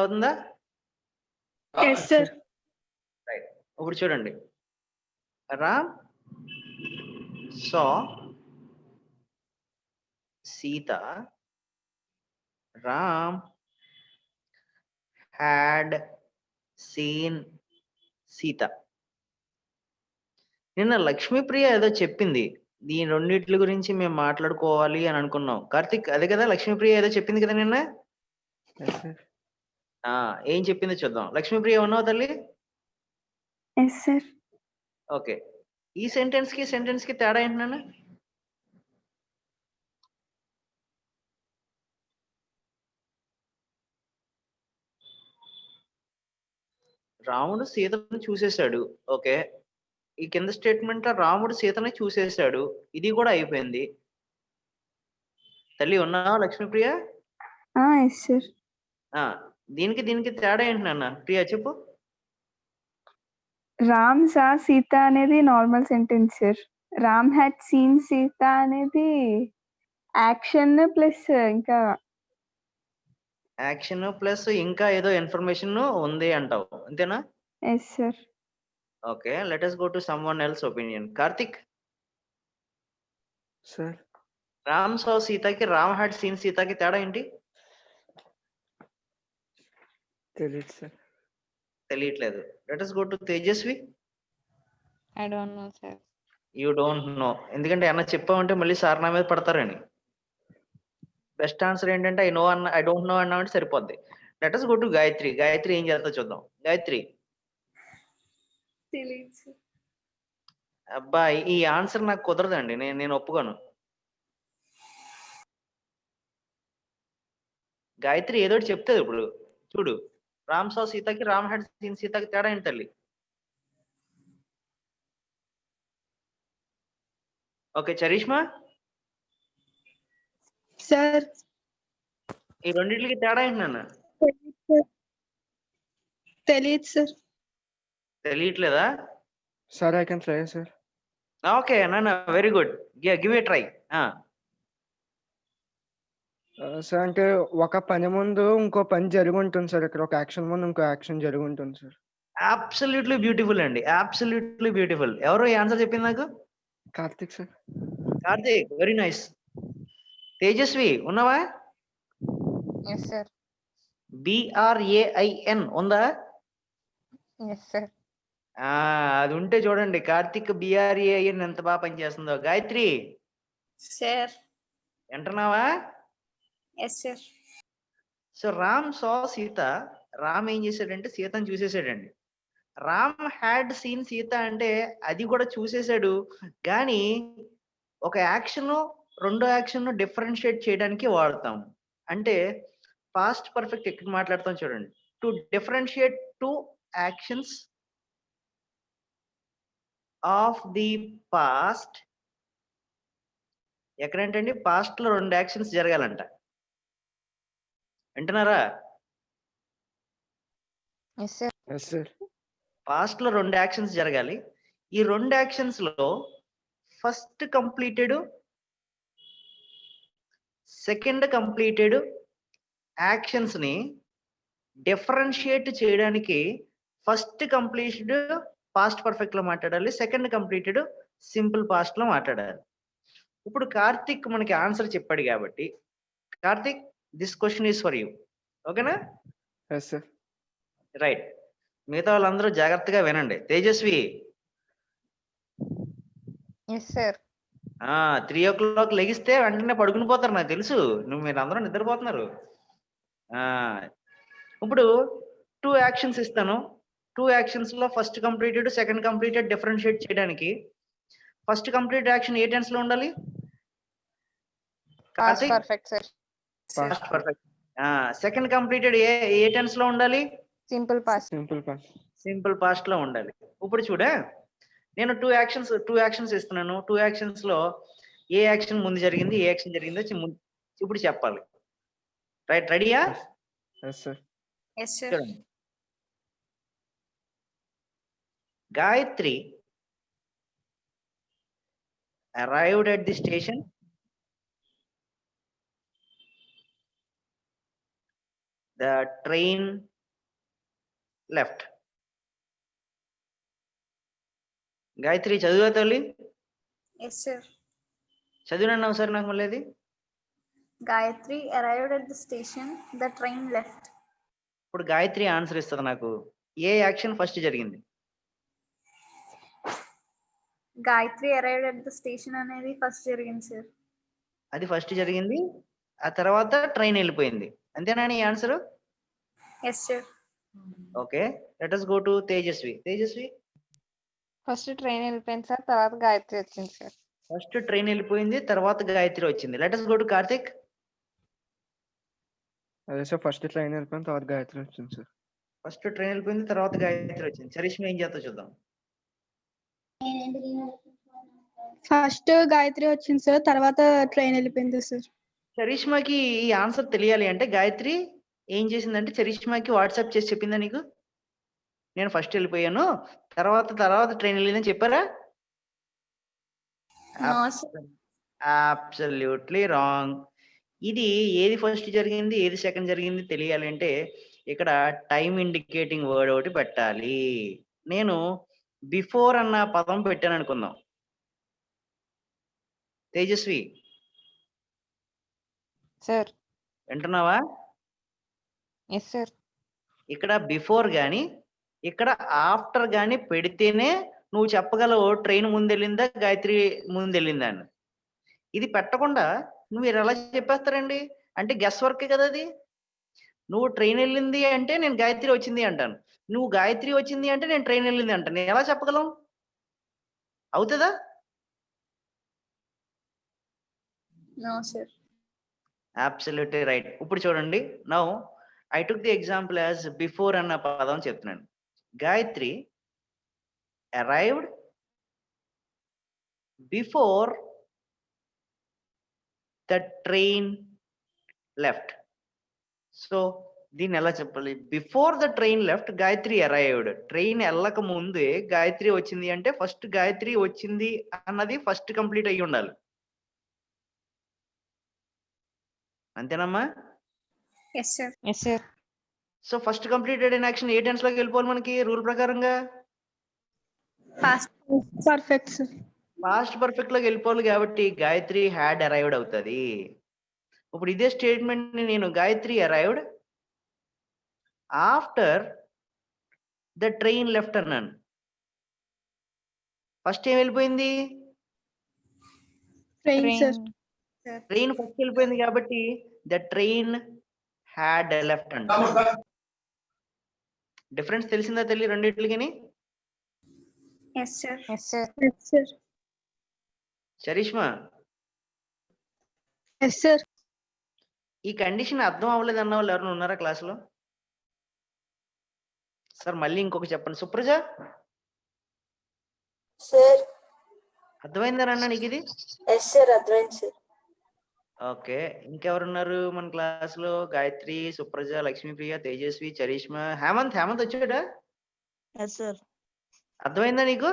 అవుతుందా? Yes, sir. Right. ఇప్పుడు చూడండి. Ram saw Sita. Ram had seen Sita. నిన్న లక్ష్మీప్రియ ఏదో చెప్పింది. ఈ రెండిట్ల గురించి మేము మాట్లాడుకోవాలి అని అనుకున్నాం. కార్తిక్ అదే కదా లక్ష్మీప్రియ ఏదో చెప్పింది కదా నిన్న? Yes, sir. ఏం చెప్పిందో చూద్దాం. లక్ష్మీప్రియ ఉన్నావు తల్లి? Yes, sir. ఓకే. ఈ సెంటెన్స్ కి తేడా ఏంటి నాన్న? రాముడు సీతను చూసేశాడు. ఓకే. ఈ కింద స్టేట్మెంట్ లో రాముడు సీతని చూసేశాడు. ఇది కూడా అయిపోయింది. తల్లి ఉన్నావా లక్ష్మీప్రియ? Yes, sir. దీనికి తేడా ఏంటి నాన్న? ప్రియా చెప్పు. Ram saw Sita అనేది normal sentence sir. Ram had seen Sita అనేది యాక్షన్ ప్లస్ ఇంకా యాక్షన్ ప్లస్ ఇంకా ఏదో ఇన్ఫర్మేషన్ ఉంది అంటావు అంతేనా? Yes sir. Okay, let us go to someone else opinion. Karthik. Sir. Ram saw సీతకి రామ్ హ్యాడ్ సీన్ సీతకి తేడా ఏంటి? తెలియదు సార్. తెలియట్లేదు. Let us go to Tejasvi. I don't know, sir. You don't know. ఎందుకంటే అన్న చెప్పామంటే మళ్ళీ సార్ నా మీద పడతారని. బెస్ట్ ఆన్సర్ ఏంటంటే ఐ డోంట్ నో అన్నామంటే సరిపోద్ది. Let us go to Gayatri. Gayatri ఏం చేస్తా చూద్దాం. గాయత్రి. తెలియదు సార్. అబ్బా, ఈ ఆన్సర్ నాకు కుదరదండి. నేను ఒప్పుకోను. గాయత్రి ఏదో చెప్తుంది ఇప్పుడు. చూడు, రామ్ saw సీతకి రామ్ హ్యాడ్ సీన్ సీతకి తేడా ఏంటి తల్లి? ఓకే, చరిష్మా. సార్ ఈ రెండింటికి తేడా ఏంటి నాన్న? తెలియదు సార్. తెలియట్లేదా? Sir, I can try, sir. Okay నాన్న, very good. Give a try. Sir అంటే ఒక పని ముందు ఇంకో పని జరిగి ఉంటుంది సార్. ఇక్కడ ఒక యాక్షన్ ముందు ఇంకో యాక్షన్ జరిగి ఉంటుంది సార్. అబ్సల్యూట్లీ బ్యూటిఫుల్ అండి, అబ్సల్యూట్లీ బ్యూటిఫుల్. ఎవరో ఈ ఆన్సర్ చెప్పింది నాకు? Karthik sir. Karthik, very nice. Tejasvi ఉన్నావా? Yes, sir. BRAIN ఉందా? Yes, sir. అది ఉంటే చూడండి, కార్తిక్ BRAIN ఎంత బాగా పనిచేస్తుందో. గాయత్రి సార్. వింటున్నావా? Yes sir. So Ram saw Sita. Ram ఏం చేశాడంటే సీతను చూసేసాడండి. రామ్ హ్యాడ్ సీన్ సీత అంటే అది కూడా చూసేశాడు, కానీ ఒక యాక్షన్ రెండో యాక్షన్ డిఫరెన్షియేట్ చేయడానికి వాడతాం. అంటే పాస్ట్ పర్ఫెక్ట్ ఎక్కడ మాట్లాడతాం చూడండి. To differentiate two actions of the past. ఎక్కడంటండి పాస్ట్ లో రెండు యాక్షన్స్ జరగాలంట. వింటున్నారా? Yes, sir. Yes, sir. Past లో రెండు యాక్షన్స్ జరగాలి. ఈ రెండు యాక్షన్స్ లో first completed, second completed actions ని డిఫరెన్షియేట్ చేయడానికి ఫస్ట్ కంప్లీటెడ్ పాస్ట్ పర్ఫెక్ట్ లో మాట్లాడాలి, సెకండ్ కంప్లీటెడ్ సింపుల్ పాస్ట్ లో మాట్లాడాలి. ఇప్పుడు కార్తిక్ మనకి ఆన్సర్ చెప్పాడు కాబట్టి, Karthik this question is for you. ఓకేనా? Yes, sir. రైట్. మిగతా వాళ్ళందరూ జాగ్రత్తగా వినండి. తేజస్వి. Yes, sir. 3 o'clock లెగిస్తే వెంటనే పడుకుని పోతారు, నాకు తెలుసు. మీరు అందరూ నిద్రపోతున్నారు. ఇప్పుడు 2 యాక్షన్స్ ఇస్తాను. 2 యాక్షన్స్ లో first completed, second completed differentiate చేయడానికి ఫస్ట్ కంప్లీట్ యాక్షన్ ఏ టెన్స్ లో ఉండాలి? Past perfect, sir. Past perfect. Second completed ఏ టెన్స్ లో ఉండాలి? Simple past. Simple past. Simple past లో ఉండాలి. ఇప్పుడు చూడే, నేను 2 యాక్షన్స్ ఇస్తున్నాను. 2 యాక్షన్స్ లో ఏ యాక్షన్ ముందు జరిగింది, ఏ యాక్షన్ జరిగిందో ఇప్పుడు చెప్పాలి. రైట్, రెడీయా? Yes, sir. Yes sir. చూడండి. Gayatri arrived at the station. The train left. Gayatri చదువుగా తల్లి, Yes, sir. చదివినన్నా ఒకసారి నాకు మళ్ళీ అది. Gayatri arrived at the station. The train left. ఇప్పుడు గాయత్రి ఆన్సర్ ఇస్తుంది నాకు. ఏ యాక్షన్ ఫస్ట్ జరిగింది? Gayatri arrived at the station అనేది ఫస్ట్ జరిగింది సార్. అది ఫస్ట్ జరిగింది, ఆ తర్వాత ట్రైన్ వెళ్ళిపోయింది. అంతేనా నీ answer? Yes sir. Okay, let us go to Tejasvi. Tejasvi, first train వెళ్ళిపోయింది సార్, తర్వాత గాయత్రి వచ్చింది సార్. ఫస్ట్ ట్రైన్ వెళ్ళిపోయింది, తర్వాత గాయత్రి వచ్చింది. Let us go to Karthik. అదే సార్, ఫస్ట్ ట్రైన్ వెళ్ళిపోయిన తర్వాత గాయత్రి వచ్చింది సార్. ఫస్ట్ ట్రైన్ వెళ్ళిపోయింది, తర్వాత గాయత్రి వచ్చింది. చరిష్మా ఏం చేస్తా చూద్దాం. ఫస్ట్ గాయత్రి వచ్చింది సార్, తర్వాత ట్రైన్ వెళ్ళిపోయింది సార్. చరిష్మాకి ఈ ఆన్సర్ తెలియాలి అంటే గాయత్రి ఏం చేసిందంటే చరిష్మాకి వాట్సాప్ చేసి చెప్పిందా నీకు? నేను ఫస్ట్ వెళ్ళిపోయాను, తర్వాత ట్రైన్ వెళ్ళిందని చెప్పారా? No, sir. Absolutely wrong. ఇది ఏది ఫస్ట్ జరిగింది, ఏది సెకండ్ జరిగింది తెలియాలి అంటే ఇక్కడ టైం ఇండికేటింగ్ వర్డ్ ఒకటి పెట్టాలి. నేను బిఫోర్ అన్న పదం పెట్టాను అనుకుందాం. తేజస్వి సార్. వింటున్నావా? Yes sir. ఇక్కడ బిఫోర్ గాని ఇక్కడ ఆఫ్టర్ గాని పెడితేనే నువ్వు చెప్పగలవు ట్రైన్ ముందెళ్ళిందా గాయత్రి ముందెళ్ళిందా అని. ఇది పెట్టకుండా నువ్వు ఎలా చెప్పేస్తారండి? అంటే గెస్ వర్క్ కదా అది. నువ్వు ట్రైన్ వెళ్ళింది అంటే నేను గాయత్రి వచ్చింది అంటాను, నువ్వు గాయత్రి వచ్చింది అంటే నేను ట్రైన్ వెళ్ళింది అంటాను. నేను ఎలా చెప్పగలం? అవుతుందా? No, sir. Absolutely right. ఇప్పుడు చూడండి, now I took the example as before అన్న పదం చెప్తున్నాను. Gayatri arrived before the train left. So దీన్ని ఎలా చెప్పాలి? Before the train left Gayatri arrived. Train వెళ్ళక ముందే గాయత్రి వచ్చింది అంటే ఫస్ట్ గాయత్రి వచ్చింది అన్నది ఫస్ట్ కంప్లీట్ అయ్యి ఉండాలి. అంతేనమ్మా? Yes, sir. Yes sir. So first completed in action ఏ టెన్స్ లోకి వెళ్ళిపోవాలి మనకి రూల్ ప్రకారంగా? Past perfect, sir. Past perfect లోకి వెళ్ళిపోవాలి కాబట్టి గాయత్రి హ్యాడ్ అరైవ్డ్ అవుతుంది. ఇప్పుడు ఇదే స్టేట్మెంట్ ని నేను Gayatri arrived after the train left అన్నాను. ఫస్ట్ ఏం వెళ్ళిపోయింది? Train, sir. ట్రైన్ ఫస్ట్ వెళ్ళిపోయింది కాబట్టి ద ట్రైన్ హ్యాడ్ లెఫ్ట్ అంట. డిఫరెన్స్ తెలిసిందా తల్లి రెండింటికి? Yes, sir. Yes sir. Yes, sir. Charishma, Yes, sir. ఈ కండిషన్ అర్థం అవ్వలేదు అన్న వాళ్ళు ఎవరైనా ఉన్నారా క్లాసులో? సార్ మళ్ళీ ఇంకొక చెప్పండి. సుప్రజ, సార్. అర్థమైందనన్నా నీకు ఇది? ఎస్ సార్, అర్థమైంది సార్. ఓకే, ఇంకెవరున్నారు మన క్లాస్ లో? గాయత్రి, సుప్రజ, లక్ష్మీప్రియ, తేజస్వి, చరిష్మా, హేమంత్. హేమంత్ వచ్చాడా? Yes sir. అర్థమైందా నీకు?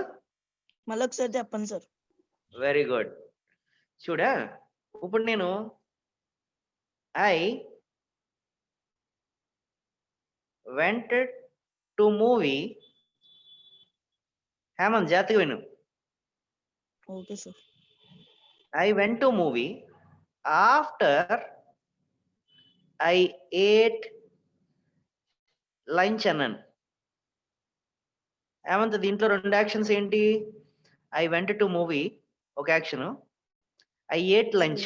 మళ్ళీ ఒకసారి చెప్పండి సార్. Very good. చూడా, ఇప్పుడు నేను I went to movie. Hemant జాగ్రత్తగా విను. Okay sir. I went to movie after I ate lunch అన్నాను. ఏమంత దీంట్లో రెండు యాక్షన్స్ ఏంటి? ఐ వెంట్ టు మూవీ ఒక యాక్షన్, ఐ ఏట్ లంచ్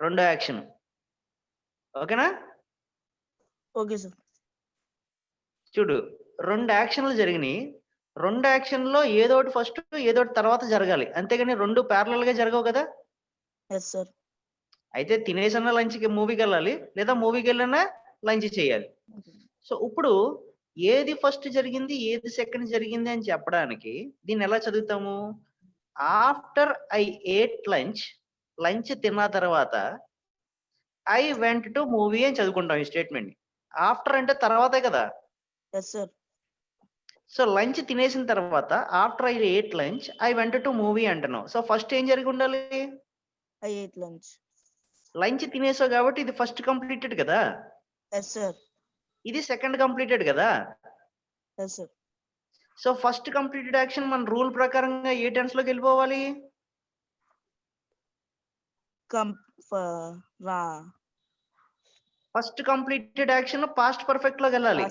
రెండో యాక్షన్. ఓకేనా? Okay sir. చూడు, రెండు యాక్షన్లు జరిగినాయి. రెండు యాక్షన్లో ఏదో ఒకటి ఫస్ట్ ఏదో ఒకటి తర్వాత జరగాలి, అంతేగాని రెండు ప్యారలల్ గా జరగవు కదా. Yes sir. అయితే తినేసన్నా లంచ్కి మూవీకి వెళ్ళాలి, లేదా మూవీకి వెళ్ళినా లంచ్ చేయాలి. సో ఇప్పుడు ఏది ఫస్ట్ జరిగింది ఏది సెకండ్ జరిగింది అని చెప్పడానికి దీన్ని ఎలా చదువుతాము? After I ate lunch, lunch తిన్న తర్వాత ఐ వెంట్ టు మూవీ అని చదువుకుంటాం ఈ స్టేట్మెంట్. ఆఫ్టర్ అంటే తర్వాతే కదా. Yes sir. సో లంచ్ తినేసిన తర్వాత after I ate lunch I went to movie అంటున్నాం. సో ఫస్ట్ ఏం జరిగి ఉండాలి? I ate lunch. లంచ్ తినేసావు కాబట్టి ఇది ఫస్ట్ కంప్లీటెడ్ కదా. Yes, sir. ఇది సెకండ్ కంప్లీటెడ్ కదా. Yes, sir. So first completed action మన రూల్ ప్రకారంగా ఏ టెన్స్ లోకి వెళ్ళిపోవాలి? First completed action past perfect లోకి వెళ్ళాలి.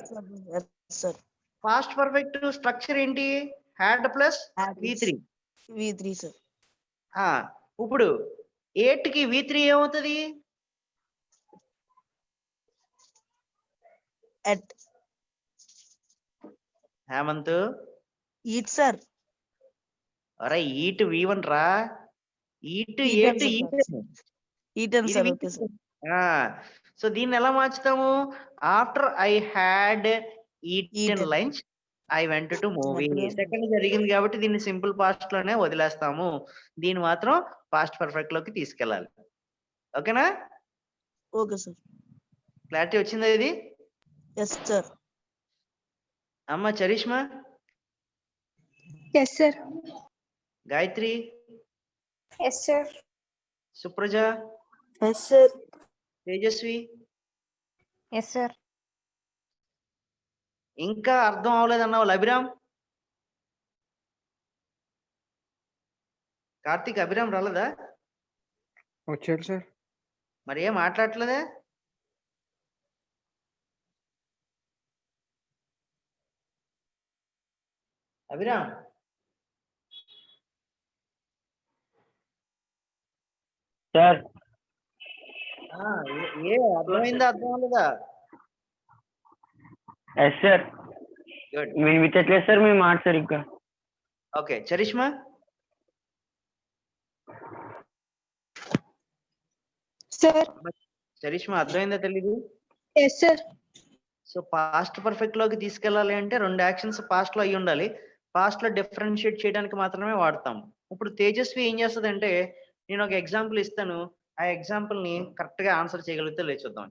Yes, sir. Past perfect structure ఏంటి? Had plus V3. V3, sir. ఇప్పుడు 8 కి V3 ఏమవుతుంది? At Hemanth eat, sir. అరే ఈట్ V1 రా. Eat Eaten, 8 sir. Eaten, sir. Okay, sir. So దీన్ని ఎలా మార్చుతాము? After I had eaten Eaten. Lunch I went to movie. Second జరిగింది కాబట్టి దీన్ని సింపుల్ పాస్ట్ లోనే వదిలేస్తాము. దీన్ని మాత్రం పాస్ట్ పర్ఫెక్ట్ లోకి తీసుకెళ్ళాలి. ఓకేనా? Okay, sir. క్లారిటీ వచ్చిందా ఇది? Yes, sir. అమ్మ Charishma, yes sir. Gayatri, yes sir. Supraja, Yes, sir. Tejasvi, yes sir. ఇంకా అర్థం అవ్వలేదన్నావు అభిరామ్, కార్తీక్, అభిరామ్ రాలేదా? వచ్చారు సార్. మరి ఏం మాట్లాడట్లేదే? అభిరామ్ సార్ ఏ అర్థమైందా అర్థం అవ్వలేదా? Yes sir. గుడ్. వినిపించట్లేదు సార్ మీ మాట సార్ ఇంకా. Okay Charishma, sir. చరిష్మా అర్థమైందా తెలీదు? Yes sir. So past perfect లోకి తీసుకెళ్ళాలి అంటే 2 యాక్షన్స్ పాస్ట్ లో అయి ఉండాలి. పాస్ట్ లో డిఫరెన్షియేట్ చేయడానికి మాత్రమే వాడతాం. ఇప్పుడు తేజస్వి ఏం చేస్తుంది అంటే, నేను ఒక ఎగ్జాంపుల్ ఇస్తాను, ఆ ఎగ్జాంపుల్ ని కరెక్ట్ గా ఆన్సర్ చేయగలిగితే లేదు చూద్దాం.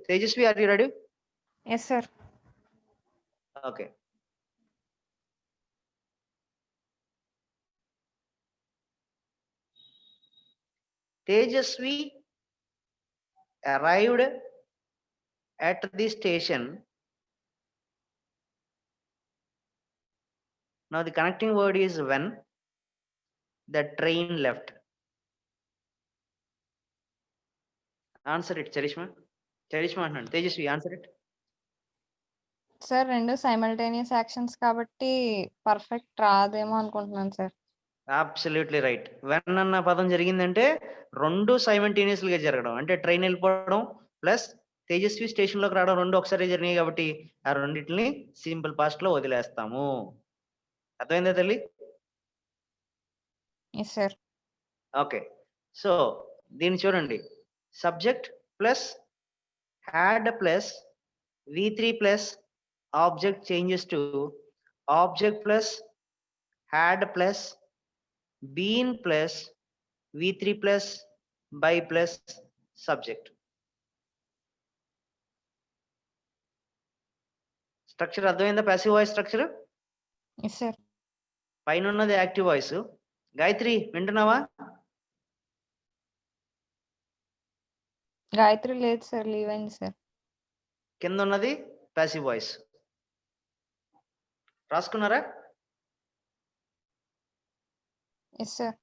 Tejasvi are you ready? Yes sir. Okay. Tejasvi arrived at the station. Now the connecting word is when the train left. Answer it, Charishma. Charishma అంటున్నాను. Tejasvi, answer it. Sir 2 simultaneous actions కాబట్టి perfect రాదేమో అనుకుంటున్నాను sir. Absolutely right. When అన్న పదం జరిగిందంటే 2 simultaneous గా జరగడం, అంటే ట్రైన్ వెళ్ళిపోవడం ప్లస్ తేజస్వి స్టేషన్ లోకి రావడం 2 ఒకసారి జరిగినాయి కాబట్టి ఆ రెండింటిని సింపుల్ పాస్ట్ లో వదిలేస్తాము. అర్థమైందా తల్లి? Yes sir. ఓకే. సో దీన్ని చూడండి, subject plus had plus V3 plus object changes to object plus had plus been plus V3 plus by plus subject. Structure అర్థమైందా? Passive voice structure. Yes sir. పైన ఉన్నది active voice. Gayatri వింటున్నావా? గాయత్రి లేదు sir, leave అయింది sir. కింద ఉన్నది passive voice. రాసుకున్నారా? Yes sir.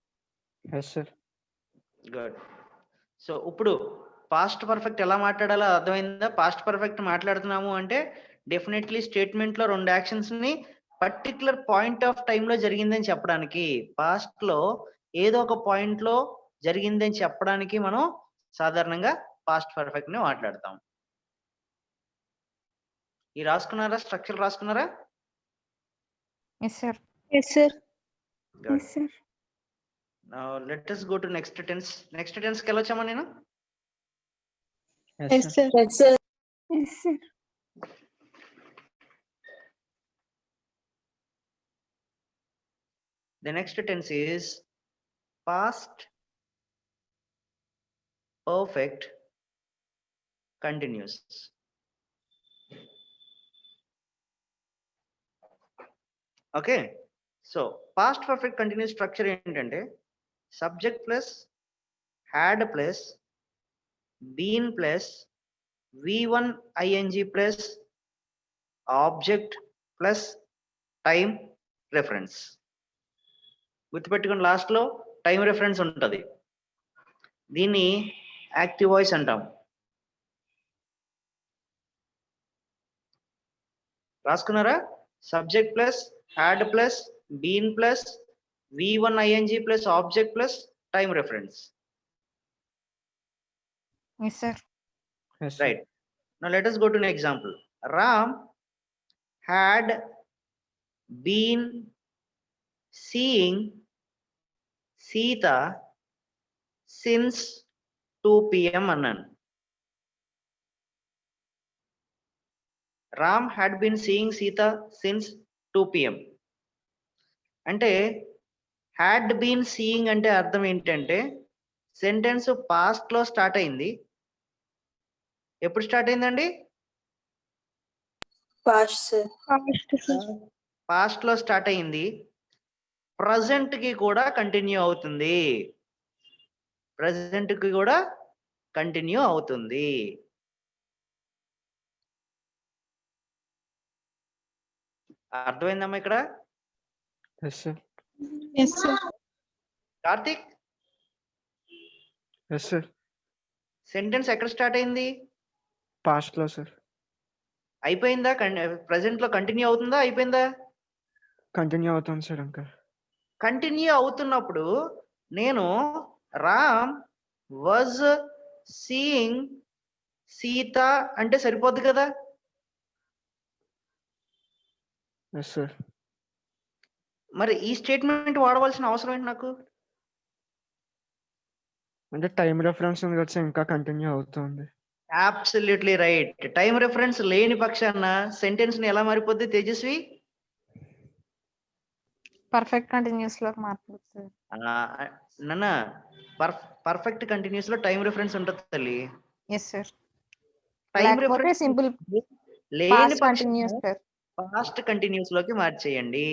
Yes sir. Good. So ఇప్పుడు పాస్ట్ పర్ఫెక్ట్ ఎలా మాట్లాడాలో అర్థమైందా? పాస్ట్ పర్ఫెక్ట్ మాట్లాడుతున్నాము అంటే డెఫినెట్లీ స్టేట్మెంట్ లో 2 యాక్షన్స్ ని పర్టికులర్ పాయింట్ ఆఫ్ టైమ్ లో జరిగిందని చెప్పడానికి, పాస్ట్ లో ఏదో ఒక పాయింట్ లో జరిగిందని చెప్పడానికి మనం సాధారణంగా పాస్ట్ పర్ఫెక్ట్ ని మాట్లాడతాం. ఈ రాసుకున్నారా? స్ట్రక్చర్ రాసుకున్నారా? Yes sir. Yes sir. Yes sir. Now let us go to next tense. Next tense కి వెళ్ళొచ్చామా నేను? Yes sir. Yes sir. The next tense is past perfect continuous. Okay, so past perfect continuous structure ఏంటంటే subject plus had plus been plus V1 ing plus object plus time reference. గుర్తుపెట్టుకుని last లో time reference ఉంటుంది. దీన్ని active voice అంటాం. రాసుకున్నారా? Subject plus had plus been plus V1 ing plus object plus time reference. Yes, sir. Yes, sir. Right. Now let us go to an example. Ram had been seeing Sita since 2 p.m. అన్నాను. Ram had been seeing Sita since 2 p.m. అంటే had been seeing అంటే అర్థం ఏంటంటే sentence past లో start అయింది. ఎప్పుడు start అయిందండి? Past, sir. Past లో స్టార్ట్ అయింది. ప్రజెంట్ కి కూడా కంటిన్యూ అవుతుంది. ప్రజెంట్ కి కూడా కంటిన్యూ అవుతుంది. అర్థమైందమ్మా ఇక్కడ? Yes, sir. Yes, sir. Karthik, Yes, sir. Sentence ఎక్కడ స్టార్ట్ అయింది? Past లో సార్. అయిపోయిందా? ప్రజెంట్ లో కంటిన్యూ అవుతుందా? అయిపోయిందా? కంటిన్యూ అవుతుంది సార్ ఇంకా. కంటిన్యూ అవుతున్నప్పుడు నేను రామ్ వాజ్ సీయింగ్ సీత అంటే సరిపోద్ది కదా? Yes sir. మరి ఈ స్టేట్మెంట్ వాడవలసిన అవసరం ఏంటి నాకు? అంటే టైం రెఫరెన్స్ ఉంది కదా సార్, ఇంకా కంటిన్యూ అవుతుంది. Absolutely right. టైం రెఫరెన్స్ లేని పక్షాన సెంటెన్స్ ని ఎలా మారిపోద్ది తేజస్వి? పర్ఫెక్ట్ కంటిన్యూస్ లోకి మారుతుంది సార్. నాన్న పర్ఫెక్ట్ కంటిన్యూస్ లో టైం రెఫరెన్స్ ఉంటుంది తల్లి. Yes sir. టైం లేకపోతే రెఫరెన్స్ సింపుల్ లేని past continuous sir. Past continuous లోకి మార్చేయండి.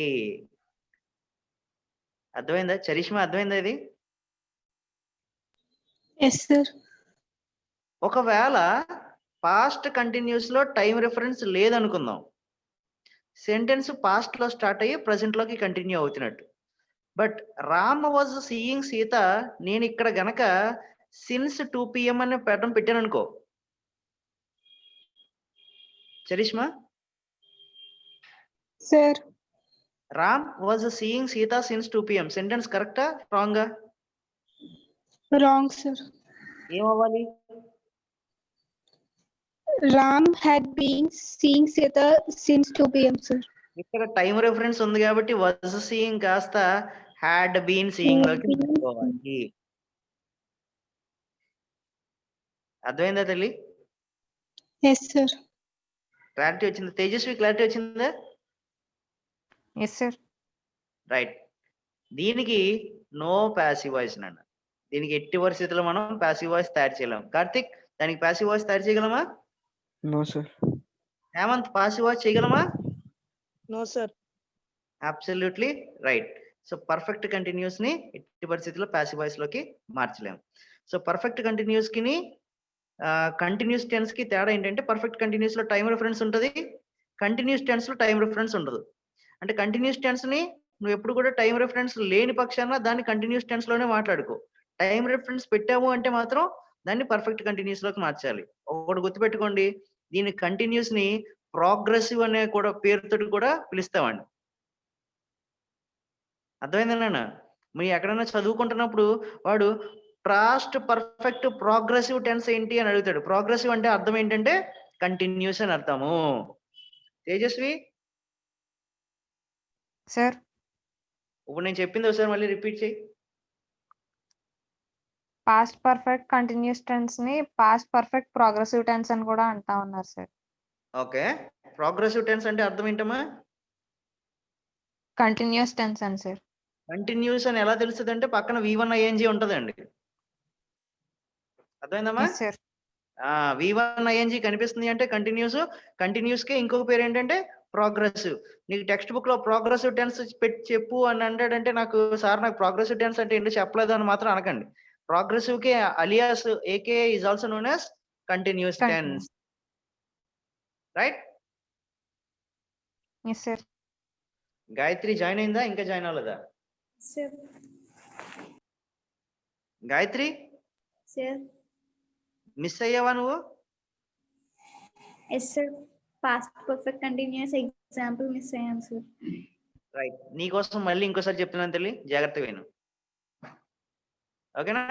అర్థమైందా చరిష్మా? అర్థమైందా ఇది? Yes, sir. ఒకవేళ పాస్ట్ కంటిన్యూస్ లో టైం రెఫరెన్స్ లేదనుకుందాం, సెంటెన్స్ పాస్ట్ లో స్టార్ట్ అయ్యి ప్రెసెంట్ లోకి కంటిన్యూ అవుతున్నట్టు. But Ram was seeing Sita నేను ఇక్కడ గనక సిన్స్ 2 PM అని పెట్టాను అనుకో Charishma, Sir. Ram was seeing Sita since 2 PM sentence కరెక్టా రాంగా? Wrong, sir. ఏమవ్వాలి? Ram had been seeing Sita since 2 p.m., sir. ఇక్కడ టైం రెఫరెన్స్ ఉంది కాబట్టి వాజ్ సీయింగ్ కాస్త హ్యాడ్ బీన్ సీయింగ్ లోకి మార్చుకోవాలి. అర్థమైందా తల్లి? Yes, sir. క్లారిటీ వచ్చిందా? తేజస్వి క్లారిటీ వచ్చిందా? Yes sir. రైట్. దీనికి నో ప్యాసివ్ వాయిస్ నాన్న. దీనికి ఎట్టి పరిస్థితుల్లో మనం ప్యాసివ్ వాయిస్ తయారు చేయలేం. కార్తిక్, దానికి ప్యాసివ్ వాయిస్ తయారు చేయగలమా? No sir. Hemant, passive voice చేయగలమా? No, sir. Absolutely right. So perfect continuous ని ఎట్టి పరిస్థితుల్లో ప్యాసివ్ వాయిస్ లోకి మార్చలేము. సో పర్ఫెక్ట్ కంటిన్యూస్ కి కంటిన్యూస్ టెన్స్ కి తేడా ఏంటంటే పర్ఫెక్ట్ కంటిన్యూస్ లో టైం రెఫరెన్స్ ఉంటుంది, కంటిన్యూస్ టెన్స్ లో టైం రెఫరెన్స్ ఉండదు. అంటే కంటిన్యూస్ టెన్స్ ని నువ్వు ఎప్పుడు కూడా టైం రెఫరెన్స్ లేని పక్షాన దాన్ని కంటిన్యూస్ టెన్స్ లోనే మాట్లాడుకో. టైం రెఫరెన్స్ పెట్టాము అంటే మాత్రం దాన్ని పర్ఫెక్ట్ కంటిన్యూస్ లోకి మార్చాలి. ఒకటి గుర్తుపెట్టుకోండి, దీని కంటిన్యూస్ ని ప్రోగ్రెసివ్ అనే కూడా పేరుతో కూడా పిలుస్తామండి. అర్థమైందేనా? మీరు ఎక్కడైనా చదువుకుంటున్నప్పుడు వాడు పాస్ట్ పర్ఫెక్ట్ ప్రోగ్రెసివ్ టెన్స్ ఏంటి అని అడుగుతాడు. ప్రోగ్రెసివ్ అంటే అర్థం ఏంటంటే కంటిన్యూస్ అని అర్థము. తేజస్వి సార్. ఇప్పుడు నేను చెప్పింది ఒకసారి మళ్ళీ రిపీట్ చేయి. పాస్ట్ పర్ఫెక్ట్ కంటిన్యూస్ టెన్స్ ని పాస్ట్ పర్ఫెక్ట్ ప్రోగ్రెసివ్ టెన్స్ అని కూడా అంటా ఉన్నారు సార్. ఓకే, ప్రోగ్రెసివ్ టెన్స్ అంటే అర్థం ఏంటమ్మా? కంటిన్యూస్ టెన్స్ అని సార్. కంటిన్యూస్ అని ఎలా తెలుస్తుంది అంటే పక్కన V1 ing ఉంటదండి. అర్థమైందమ్మా? Yes sir. V1 ing కనిపిస్తుంది అంటే కంటిన్యూస్. కంటిన్యూస్ కి ఇంకొక పేరు ఏంటంటే ప్రోగ్రెసివ్. నీకు టెక్స్ట్ బుక్ లో ప్రోగ్రెసివ్ టెన్స్ పెట్టి చెప్పు అని అంటాడంటే నాకు సార్ నాకు ప్రోగ్రెసివ్ టెన్స్ అంటే ఏంటో చెప్పలేదు అని మాత్రం అనకండి. ప్రోగ్రెసివ్ కి alias AKA is also known as continuous tense. Right? Yes sir. Gayatri join అయిందా, ఇంకా జాయిన్ అవ్వలేదా? సార్. గాయత్రి సార్. మిస్ అయ్యావా నువ్వు? Yes sir. Past perfect continuous example miss అయ్యాను సార్. రైట్, నీకోసం మళ్ళీ ఇంకోసారి చెప్తున్నాను తల్లి, జాగ్రత్త విను. ఓకేనా?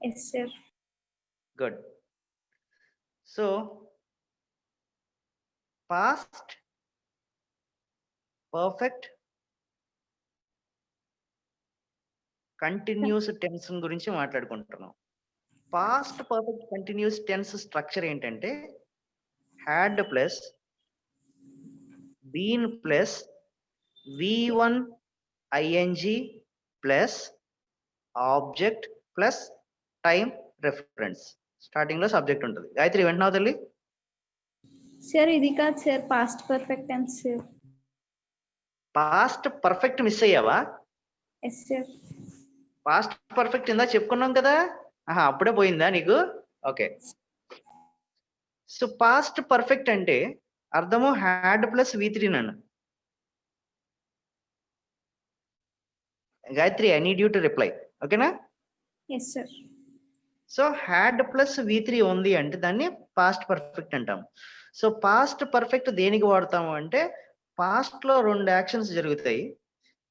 Yes sir. Good. So past perfect continuous tense గురించి మాట్లాడుకుంటున్నాం. Past perfect continuous tense structure ఏంటంటే had plus been plus V1 ing plus object plus time reference. Starting లో సబ్జెక్ట్ ఉంటుంది. గాయత్రి వింటున్నావు తల్లి? సార్ ఇది కాదు sir, past perfect tense sir. Past perfect miss అయ్యావా? Yes sir. పాస్ట్ పర్ఫెక్ట్ ఇందా చెప్పుకున్నాం కదా. అప్పుడే పోయిందా నీకు? ఓకే. సో పాస్ట్ పర్ఫెక్ట్ అంటే అర్థము హ్యాడ్ ప్లస్ V3 నన్ను. Gayatri, I need you to reply. ఓకేనా? Yes sir. So had plus V3 ఉంది అంటే దాన్ని పాస్ట్ పర్ఫెక్ట్ అంటాం. సో పాస్ట్ పర్ఫెక్ట్ దేనికి వాడతాము అంటే పాస్ట్ లో 2 యాక్షన్స్ జరుగుతాయి.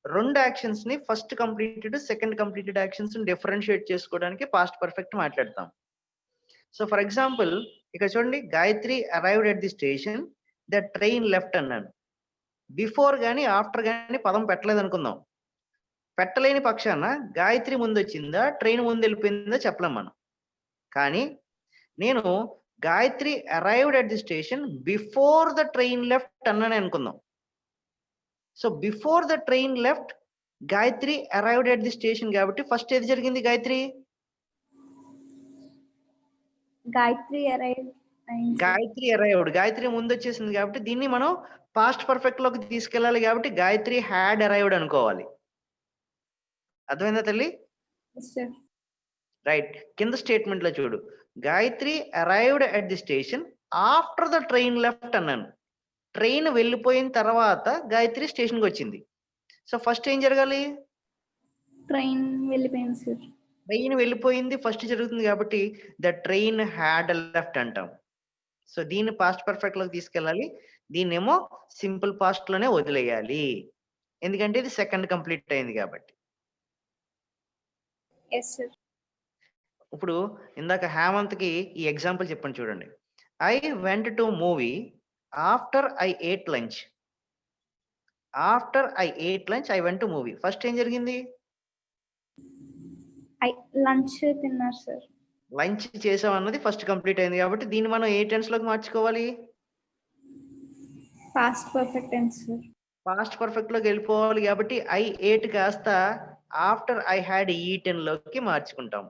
2 యాక్షన్స్ ని first completed second completed actions differentiate చేసుకోవడానికి పాస్ట్ పర్ఫెక్ట్ మాట్లాడతాం. సో ఫర్ ఎగ్జాంపుల్ ఇక్కడ చూడండి, Gayatri arrived at the station, the train left అన్నాను. బిఫోర్ గానీ ఆఫ్టర్ గానీ పదం పెట్టలేదు అనుకుందాం. పెట్టలేని పక్షాన గాయత్రి ముందు వచ్చిందా ట్రైన్ ముందు వెళ్ళిపోయిందా చెప్పలేం మనం. కానీ నేను Gayatri arrived at the station before the train left అన్నానే అనుకుందాం. So before the train left Gayatri arrived at the station కాబట్టి ఫస్ట్ ఏది జరిగింది గాయత్రి? గాయత్రి అరైవ్డ్. గాయత్రి అరైవ్డ్, గాయత్రి ముందు వచ్చేసింది కాబట్టి దీన్ని మనం పాస్ట్ పర్ఫెక్ట్ లోకి తీసుకెళ్ళాలి కాబట్టి గాయత్రి హ్యాడ్ అరైవ్డ్ అనుకోవాలి. అర్థమైందా తల్లి? రైట్. కింద స్టేట్మెంట్ లో చూడు, Gayatri arrived at the station after the train left అన్నాను. ట్రైన్ వెళ్ళిపోయిన తర్వాత గాయత్రి స్టేషన్ కి వచ్చింది. సో ఫస్ట్ ఏం జరగాలి? ట్రైన్ వెళ్ళిపోయింది సార్. ట్రైన్ వెళ్ళిపోయింది ఫస్ట్ జరుగుతుంది కాబట్టి ద ట్రైన్ హ్యాడ్ లెఫ్ట్ అంటాం. సో దీన్ని పాస్ట్ పర్ఫెక్ట్ లోకి తీసుకెళ్ళాలి, దీన్నేమో సింపుల్ పాస్ట్ లోనే వదిలేయాలి, ఎందుకంటే ఇది సెకండ్ కంప్లీట్ అయింది కాబట్టి. ఇప్పుడు ఇందాక హేమంత్ కి ఈ ఎగ్జాంపుల్ చెప్పండి చూడండి. I went to movie after I ate lunch. After I ate lunch I went to movie. First ఏం జరిగింది? లంచ్ తిన్నారు సార్. లంచ్ చేసాం అన్నది ఫస్ట్ కంప్లీట్ అయింది కాబట్టి దీన్ని మనం ఏ టెన్స్ లోకి మార్చుకోవాలి? Past perfect tense sir. Past perfect లోకి వెళ్ళిపోవాలి కాబట్టి ఐ ఏట్ కాస్త ఆఫ్టర్ ఐ హ్యాడ్ ఈటెన్ లోకి మార్చుకుంటాం.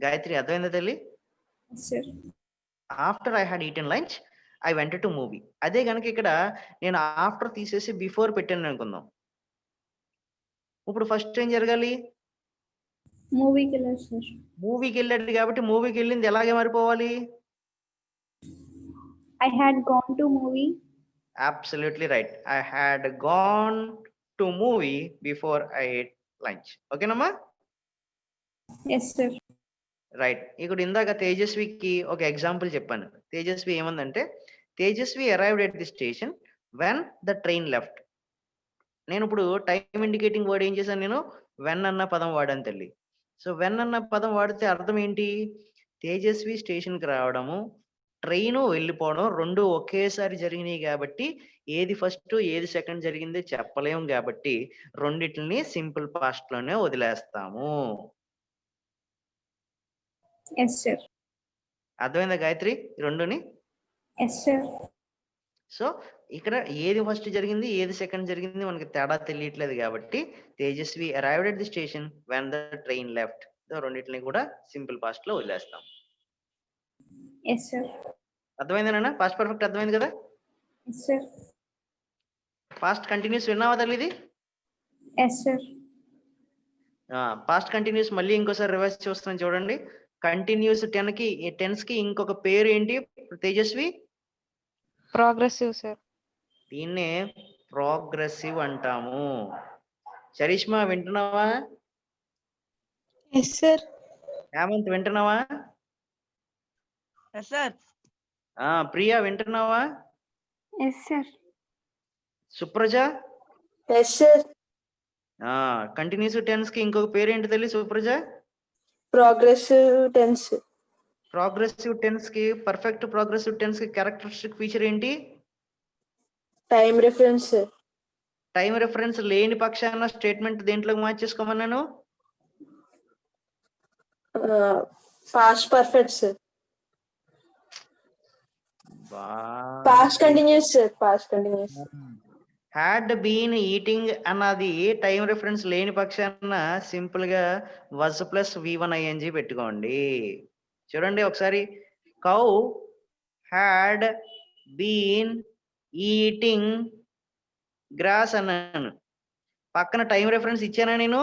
గాయత్రి అర్థమైందా తల్లి? After I had eaten lunch I went to movie. అదే కనుక ఇక్కడ నేను ఆఫ్టర్ తీసేసి బిఫోర్ పెట్టాను అనుకుందాం. ఇప్పుడు ఫస్ట్ ఏం జరగాలి? మూవీకి వెళ్ళారు సార్. మూవీకి వెళ్ళాడు కాబట్టి మూవీకి వెళ్ళింది ఎలాగే మారిపోవాలి? I had gone to movie. Absolutely right. I had gone to movie before I ate lunch. ఓకేనమ్మా? Yes sir. రైట్. ఇక్కడ ఇందాక తేజస్వికి ఒక ఎగ్జాంపుల్ చెప్పాను. తేజస్వి ఏమందంటే, Tejaswi arrived at the station when the train left. నేను ఇప్పుడు టైం ఇండికేటింగ్ వర్డ్ ఏం చేశాను? నేను వెన్ అన్న పదం వాడాను తల్లి. సో వెన్ అన్న పదం వాడితే అర్థం ఏంటి? తేజస్వి స్టేషన్కి రావడము, ట్రైను వెళ్ళిపోవడం రెండు ఒకేసారి జరిగినాయి కాబట్టి ఏది ఫస్ట్ ఏది సెకండ్ జరిగింది చెప్పలేము కాబట్టి రెండిటిని సింపుల్ పాస్ట్ లోనే వదిలేస్తాము. Yes sir. అర్థమైందా గాయత్రి రెండుని? Yes sir. సో ఇక్కడ ఏది ఫస్ట్ జరిగింది ఏది సెకండ్ జరిగింది మనకి తేడా తెలియట్లేదు కాబట్టి Tejasvi arrived at the station when the train left, రెండింటిని కూడా సింపుల్ పాస్ట్ లో వదిలేస్తాం. Yes sir. అర్థమైందేనా? పాస్ట్ పర్ఫెక్ట్ అర్థమైంది కదా? Yes sir. పాస్ట్ కంటిన్యూస్ విన్నావా తల్లి ఇది? Yes sir. పాస్ట్ కంటిన్యూస్ మళ్ళీ ఇంకోసారి రివైజ్ చూస్తున్నాను చూడండి. కంటిన్యూస్ టెన్స్ కి ఇంకొక పేరు ఏంటి తేజస్వి? Progressive sir. దీన్నే ప్రోగ్రెసివ్ అంటాము. చరిష్మా వింటున్నావా? Yes sir. హేమంత్ వింటున్నావా? Yes sir. ప్రియా వింటున్నావా? Yes sir. Supraja? Yes sir. Continuous tense కి ఇంకొక పేరు ఏంటి తెలియ Supraja? Progressive tense. Progressive tense కి పర్ఫెక్ట్ ప్రోగ్రెసివ్ టెన్స్ కి క్యారెక్టరిస్టిక్ ఫీచర్ ఏంటి? Time reference. టైం రెఫరెన్స్ లేని పక్షాన స్టేట్మెంట్ దేంట్లోకి మార్చేసుకోమన్నాను? Past perfect sir. Past continuous sir. Past continuous. Had been eating అన్నది టైం రెఫరెన్స్ లేని పక్షాన సింపుల్ గా was ప్లస్ v1 ing పెట్టుకోండి. చూడండి ఒకసారి. Cow had been eating grass అన్నాను. పక్కన టైం రెఫరెన్స్ ఇచ్చానా నేను?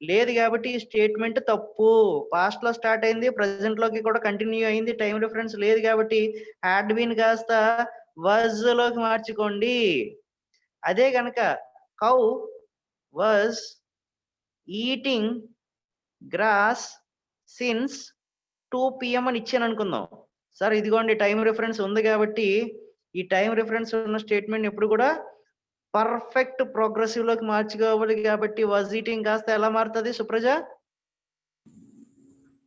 లేదు కాబట్టి ఈ స్టేట్మెంట్ తప్పు. పాస్ట్ లో స్టార్ట్ అయింది, ప్రెసెంట్ లోకి కూడా కంటిన్యూ అయింది, టైం రిఫరెన్స్ లేదు కాబట్టి హ్యాడ్ బీన్ కాస్త వాజ్ లోకి మార్చుకోండి. అదే గనక cow was eating grass since 2 PM అని ఇచ్చాను అనుకుందాం. సార్ ఇదిగోండి టైం రిఫరెన్స్ ఉంది కాబట్టి ఈ టైం రిఫరెన్స్ ఉన్న స్టేట్మెంట్ ఎప్పుడు కూడా పర్ఫెక్ట్ ప్రోగ్రెసివ్ లోకి మార్చుకోవాలి కాబట్టి వాజ్ ఈటింగ్ కాస్త ఎలా మారుతుంది Supraja?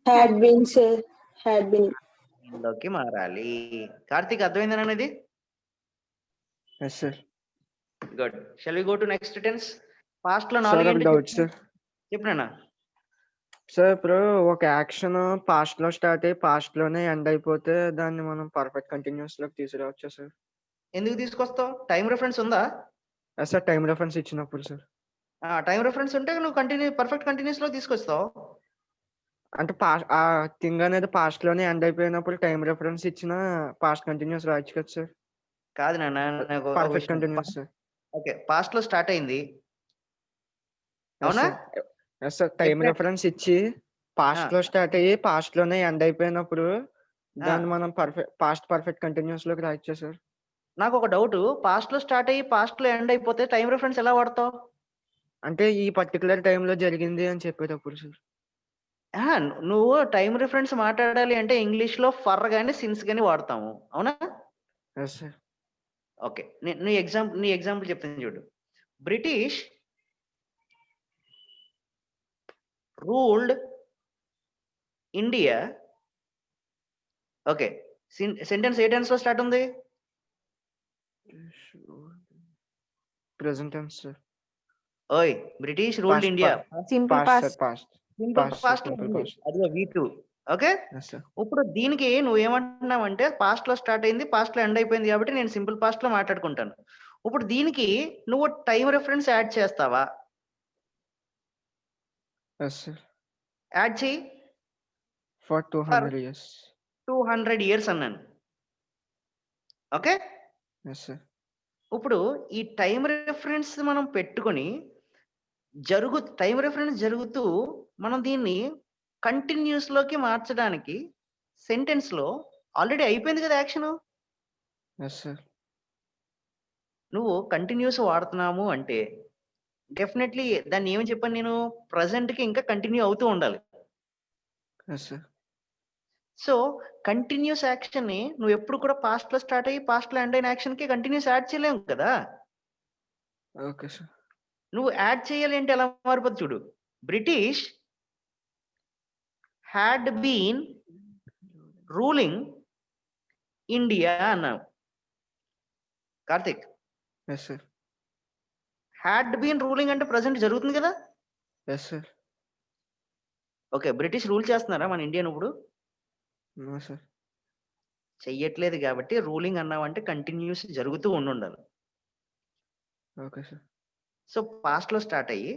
Had been sir. Had been లోకి మారాలి. కార్తీక్ అర్థమైందా అనేది? Yes sir. Good. Shall we go to next tense? Past లో సార్ 4 డౌట్ సార్. చెప్పినా సార్ ఇప్పుడు ఒక యాక్షన్ పాస్ట్ లో స్టార్ట్ అయ్యి పాస్ట్ లోనే ఎండ్ అయిపోతే దాన్ని మనం పర్ఫెక్ట్ కంటిన్యూస్ లోకి తీసుకురావచ్చా సార్? ఎందుకు తీసుకొస్తావు? టైం రెఫరెన్స్ ఉందా? Yes sir. టైం రెఫరెన్స్ ఇచ్చినప్పుడు సార్. టైం రెఫరెన్స్ ఉంటే నువ్వు పర్ఫెక్ట్ కంటిన్యూస్ లో తీసుకొస్తావు. అంటే ఆ థింగ్ అనేది పాస్ట్ లోనే ఎండ్ అయిపోయినప్పుడు టైం రెఫరెన్స్ ఇచ్చిన పాస్ట్ కంటిన్యూస్ రాయొచ్చు కదా సార్? కాదు నాన్న, perfect continuous sir. Okay, past లో స్టార్ట్ అయింది అవునా? Yes sir. టైం రెఫరెన్స్ ఇచ్చి పాస్ట్ లో స్టార్ట్ అయ్యి పాస్ట్ లోనే ఎండ్ అయిపోయినప్పుడు దాన్ని మనం పర్ఫెక్ట్ కంటిన్యూస్ లోకి రాయొచ్చా సార్? నాకు ఒక డౌట్. పాస్ట్ లో స్టార్ట్ అయ్యి పాస్ట్ లో ఎండ్ అయిపోతే టైం రెఫరెన్స్ ఎలా వాడతావు? అంటే ఈ పర్టికులర్ టైంలో జరిగింది అని చెప్పేటప్పుడు సార్. నువ్వు టైం రిఫరెన్స్ మాట్లాడాలి అంటే ఇంగ్లీష్ లో ఫర్ గానీ సిన్స్ గానీ వాడతాము అవునా? Yes sir. ఓకే, నీ ఎగ్జాంపుల్ చెప్తాను చూడు. British ruled India. Okay, sentence ఏ టెన్స్ లో స్టార్ట్ ఉంది? Present tense sir. ఓయ్, British ruled India simple past past. Sir. Past. Simple Past, past simple ఉంది, past. అదిగో V2. Okay, yes sir. ఇప్పుడు దీనికి నువ్వు ఏమంటున్నావంటే పాస్ట్ లో స్టార్ట్ అయింది పాస్ట్ లో ఎండ్ అయిపోయింది కాబట్టి నేను సింపుల్ పాస్ట్ లో మాట్లాడుకుంటాను. ఇప్పుడు దీనికి నువ్వు టైం రెఫరెన్స్ యాడ్ చేస్తావా? Yes sir. యాడ్ చేయి. For 200 years. 200 years అన్నాను. Okay, yes sir. ఇప్పుడు ఈ టైం రెఫరెన్స్ మనం పెట్టుకొని టైం రెఫరెన్స్ జరుగుతూ మనం దీన్ని కంటిన్యూస్ లోకి మార్చడానికి సెంటెన్స్ లో ఆల్రెడీ అయిపోయింది కదా యాక్షన్. Yes sir. నువ్వు కంటిన్యూస్ వాడుతున్నాము అంటే డెఫినెట్లీ దాన్ని ఏమని చెప్పాను నేను? ప్రజెంట్ కి ఇంకా కంటిన్యూ అవుతూ ఉండాలి. Yes sir. So continuous action ని నువ్వు ఎప్పుడు కూడా పాస్ట్ లో స్టార్ట్ అయ్యి పాస్ట్ లో ఎండ్ అయిన యాక్షన్ కి కంటిన్యూస్ యాడ్ చేయలేము కదా. Okay sir. నువ్వు యాడ్ చేయాలి అంటే ఎలా మారిపోతుంది చూడు. British had been ruling India అన్నావు Karthik. Yes sir. Had been ruling అంటే ప్రజెంట్ జరుగుతుంది కదా. Yes sir. Okay, British rule చేస్తున్నారా మన ఇండియన్ ఇప్పుడు? No sir. చెయ్యట్లేదు కాబట్టి రూలింగ్ అన్నావంటే కంటిన్యూస్ జరుగుతూ ఉండాలి. Okay sir. సో పాస్ట్ లో స్టార్ట్ అయ్యి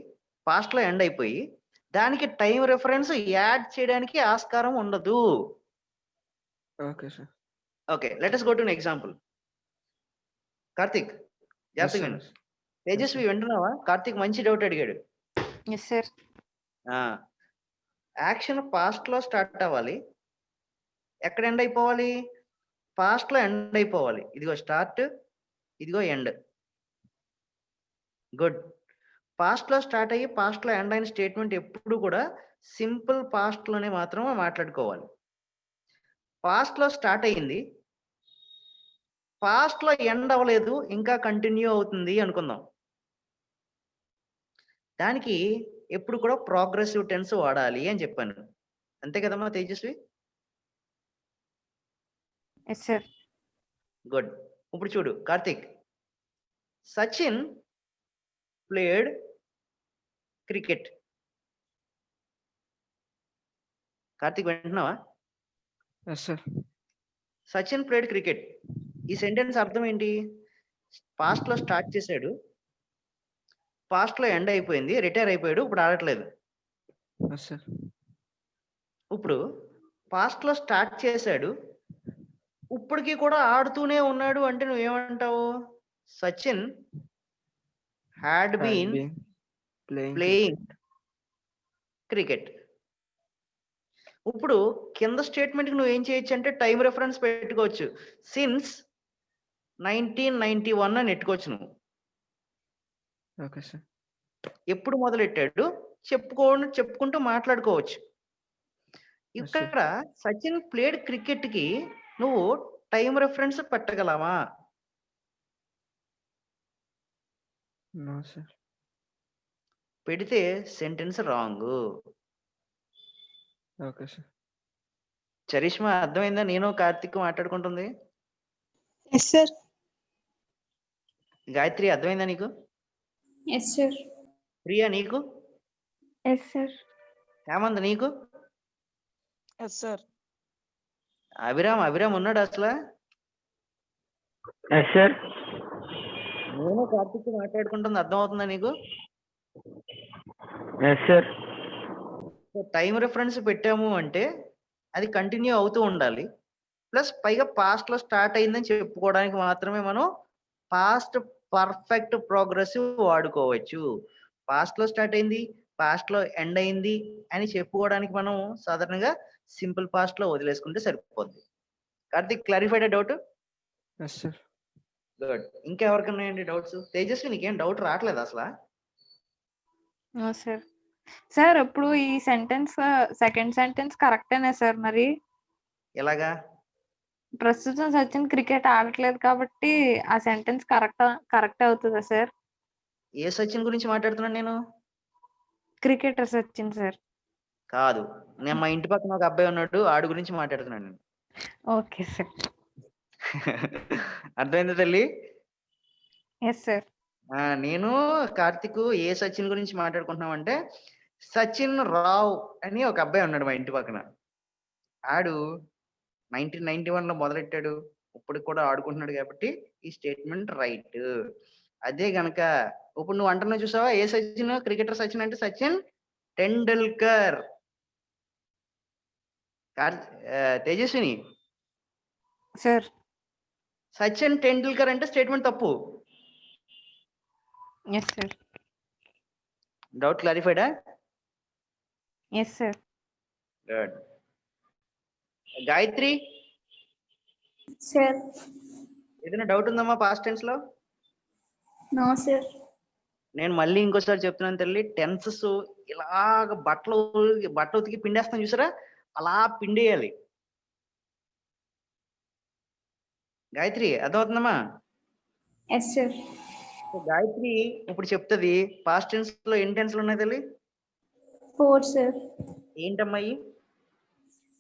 పాస్ట్ లో ఎండ్ అయిపోయి దానికి టైం రెఫరెన్స్ యాడ్ చేయడానికి ఆస్కారం ఉండదు. Okay sir. Okay, let us go to an example. Karthik జాగ్రత్తగా విను. తేజస్వి వింటున్నావా? కార్తిక్ మంచి డౌట్ అడిగాడు. Yes sir. యాక్షన్ పాస్ట్ లో స్టార్ట్ అవ్వాలి, ఎక్కడ ఎండ్ అయిపోవాలి? పాస్ట్ లో ఎండ్ అయిపోవాలి. ఇదిగో స్టార్ట్, ఇదిగో ఎండ్. గుడ్. పాస్ట్ లో స్టార్ట్ అయ్యి పాస్ట్ లో ఎండ్ అయిన స్టేట్మెంట్ ఎప్పుడు కూడా సింపుల్ పాస్ట్ లోనే మాత్రమే మాట్లాడుకోవాలి. పాస్ట్ లో స్టార్ట్ అయ్యింది, పాస్ట్ లో ఎండ్ అవ్వలేదు, ఇంకా కంటిన్యూ అవుతుంది అనుకుందాం. దానికి ఎప్పుడు కూడా ప్రోగ్రెసివ్ టెన్స్ వాడాలి అని చెప్పాను. అంతే కదమ్మా తేజస్వి? Yes sir. గుడ్. ఇప్పుడు చూడు కార్తిక్, సచిన్ ప్లేడ్ క్రికెట్. కార్తిక్ వింటున్నావా? Yes sir. Sachin played cricket. ఈ సెంటెన్స్ అర్థం ఏంటి? పాస్ట్ లో స్టార్ట్ చేశాడు, పాస్ట్ లో ఎండ్ అయిపోయింది, రిటైర్ అయిపోయాడు, ఇప్పుడు ఆడట్లేదు. Yes sir. ఇప్పుడు పాస్ట్ లో స్టార్ట్ చేశాడు, ఇప్పటికి కూడా ఆడుతూనే ఉన్నాడు అంటే నువ్వేమంటావు? Sachin had been playing cricket. ఇప్పుడు కింద స్టేట్మెంట్ కి నువ్వు ఏం చేయొచ్చు అంటే టైం రెఫరెన్స్ పెట్టుకోవచ్చు. సిన్స్ 1991 అని పెట్టుకోవచ్చు నువ్వు. Okay sir. ఎప్పుడు మొదలెట్టాడు చెప్పుకుంటూ మాట్లాడుకోవచ్చు. ఇక్కడ సచిన్ ప్లేడ్ క్రికెట్ కి నువ్వు టైం రెఫరెన్స్ పెట్టగలవా? No sir. పెడితే sentence wrong. Okay sir. Charishma అర్థమైందా నేను కార్తిక్ మాట్లాడుకుంటుంది? Yes sir. గాయత్రి అర్థమైందా నీకు? Yes sir. ప్రియా నీకు? Yes sir. హేమంత్ నీకు? Yes sir. అభిరామ్ ఉన్నాడు అసలు? Yes sir. నేను కార్తిక్ మాట్లాడుకుంటుంది అర్థమవుతుందా నీకు? Yes sir. టైం రెఫరెన్స్ పెట్టాము అంటే అది కంటిన్యూ అవుతూ ఉండాలి. ప్లస్ పైగా పాస్ట్ లో స్టార్ట్ అయిందని చెప్పుకోవడానికి మాత్రమే మనం పాస్ట్ పర్ఫెక్ట్ ప్రోగ్రెసివ్ వాడుకోవచ్చు. పాస్ట్ లో స్టార్ట్ అయింది, పాస్ట్ లో ఎండ్ అయింది అని చెప్పుకోవడానికి మనం సాధారణంగా సింపుల్ పాస్ట్ లో వదిలేసుకుంటే సరిపోద్ది. Karthik clarified doubt? Yes sir. Good. ఇంకా ఎవరికన్నాయండి డౌట్స్? తేజస్వి నీకేం డౌట్ రావట్లేదు అసలు? సార్ సార్ ఇప్పుడు ఈ సెంటెన్స్ సెకండ్ సెంటెన్స్ కరెక్టేనా సార్? మరి ఎలాగా? ప్రస్తుతం సచిన్ క్రికెట్ ఆడట్లేదు కాబట్టి ఆ సెంటెన్స్ కరెక్ట్ అవుతుందా సార్? ఏ సచిన్ గురించి మాట్లాడుతున్నాను నేను? Cricketer Sachin sir. కాదు, నేను మా ఇంటి పక్కన ఒక అబ్బాయి ఉన్నాడు, ఆడు గురించి మాట్లాడుతున్నాను నేను. Okay sir. అర్థమైందా తల్లి? Yes sir. నేను కార్తిక్ ఏ సచిన్ గురించి మాట్లాడుకుంటున్నాం అంటే సచిన్ రావ్ అని ఒక అబ్బాయి ఉన్నాడు మా ఇంటి పక్కన. ఆడు 1991 లో మొదలెట్టాడు, ఇప్పుడు కూడా ఆడుకుంటున్నాడు కాబట్టి ఈ స్టేట్మెంట్ రైట్. అదే గనక ఇప్పుడు నువ్వు అంటున్నావు చూసావా, ఏ సచిన్? క్రికెటర్ సచిన్ అంటే సచిన్ టెండూల్కర్. తేజస్విని, సార్ సచిన్ టెండూల్కర్ అంటే స్టేట్మెంట్ తప్పు. Yes sir. డౌట్ క్లారిఫైడా? Yes sir. Good. Gayatri sir. ఏదైనా డౌట్ ఉందమ్మా పాస్ట్ టెన్స్ లో? No sir. నేను మళ్ళీ ఇంకోసారి చెప్తున్నాను తల్లి, టెన్సెస్ ఇలాగ బట్టలు ఉతికి పిండేస్తాను చూసారా, అలా పిండేయాలి. గాయత్రి అర్థమవుతుందమ్మా? Yes sir. గాయత్రి ఇప్పుడు చెప్తుంది పాస్ట్ టెన్స్ లో ఎన్ని టెన్స్లు ఉన్నాయి తల్లి? 4 సార్. ఏంటమ్మాయి?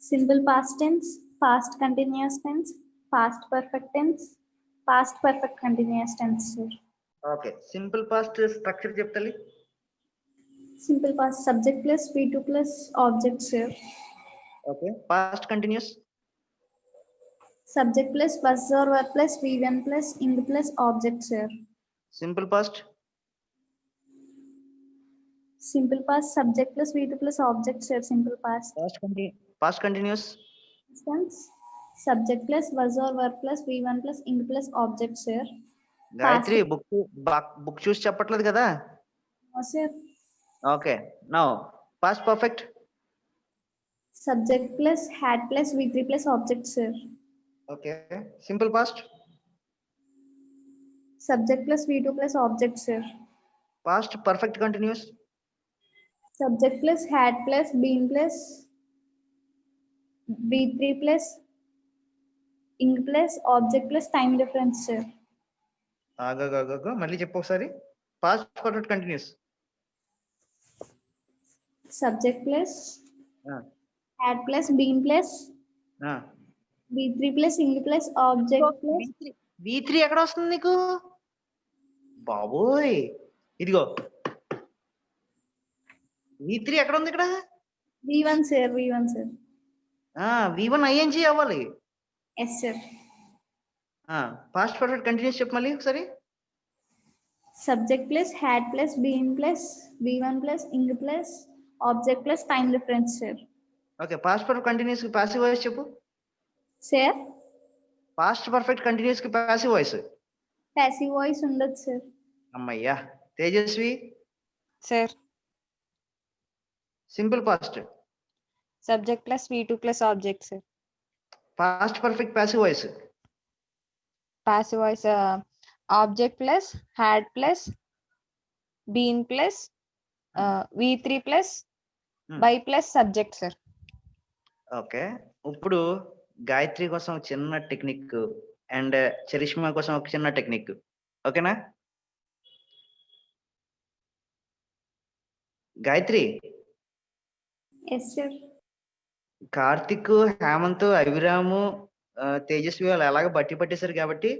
Simple past tense, past continuous tense, past perfect tense, past perfect continuous tense sir. Okay, simple past structure చెప్తాలి. Simple past subject plus V2 plus object sir. Okay. Past continuous subject plus was or were plus V1 plus ing plus object sir. Simple past simple past subject plus V2 plus object sir. Simple past. Past continuous tense subject plus was or were plus V1 plus ing plus object sir. Gayatri book చూసి చెప్పట్లేదు కదా? Sir. Okay. Now past perfect. Subject plus had plus V3 plus object, sir. Okay, simple past. Subject plus V2 plus object, sir. Past perfect continuous. Subject plus had plus been plus V3 plus ing plus object plus time difference, sir. ఆగో మళ్ళీ చెప్పు ఒకసారి. Past perfect continuous. Subject plus Ah. had plus been plus V3 plus ing plus object plus V3 ఎక్కడ వస్తుంది నీకు బాబోయ్? ఇదిగో V3 ఎక్కడ ఉంది ఇక్కడ? V1, sir. V1, sir. V1 ING అవ్వాలి. Yes, sir. Past perfect continuous చెప్పు మళ్ళీ ఒకసారి. Subject plus had plus been plus V1 plus ing plus object plus time difference, sir. Okay, past perfect continuous కి passive voice చెప్పు. Sir, past perfect continuous కి passive voice. passive voice ఉండదు, sir. అమ్మయ్యా. Tejaswi sir simple past. Subject plus V2 plus object sir. Past perfect passive voice. Passive voice object plus had plus been plus V3 plus by plus subject sir. Okay, ఇప్పుడు గాయత్రి కోసం ఒక చిన్న technique and charisma కోసం ఒక చిన్న technique. ఓకేనా Gayatri? Yes, sir. Karthik, Hemant, Abhiram, Tejaswi వాళ్ళు ఎలాగ బట్టి పట్టేశారు కాబట్టి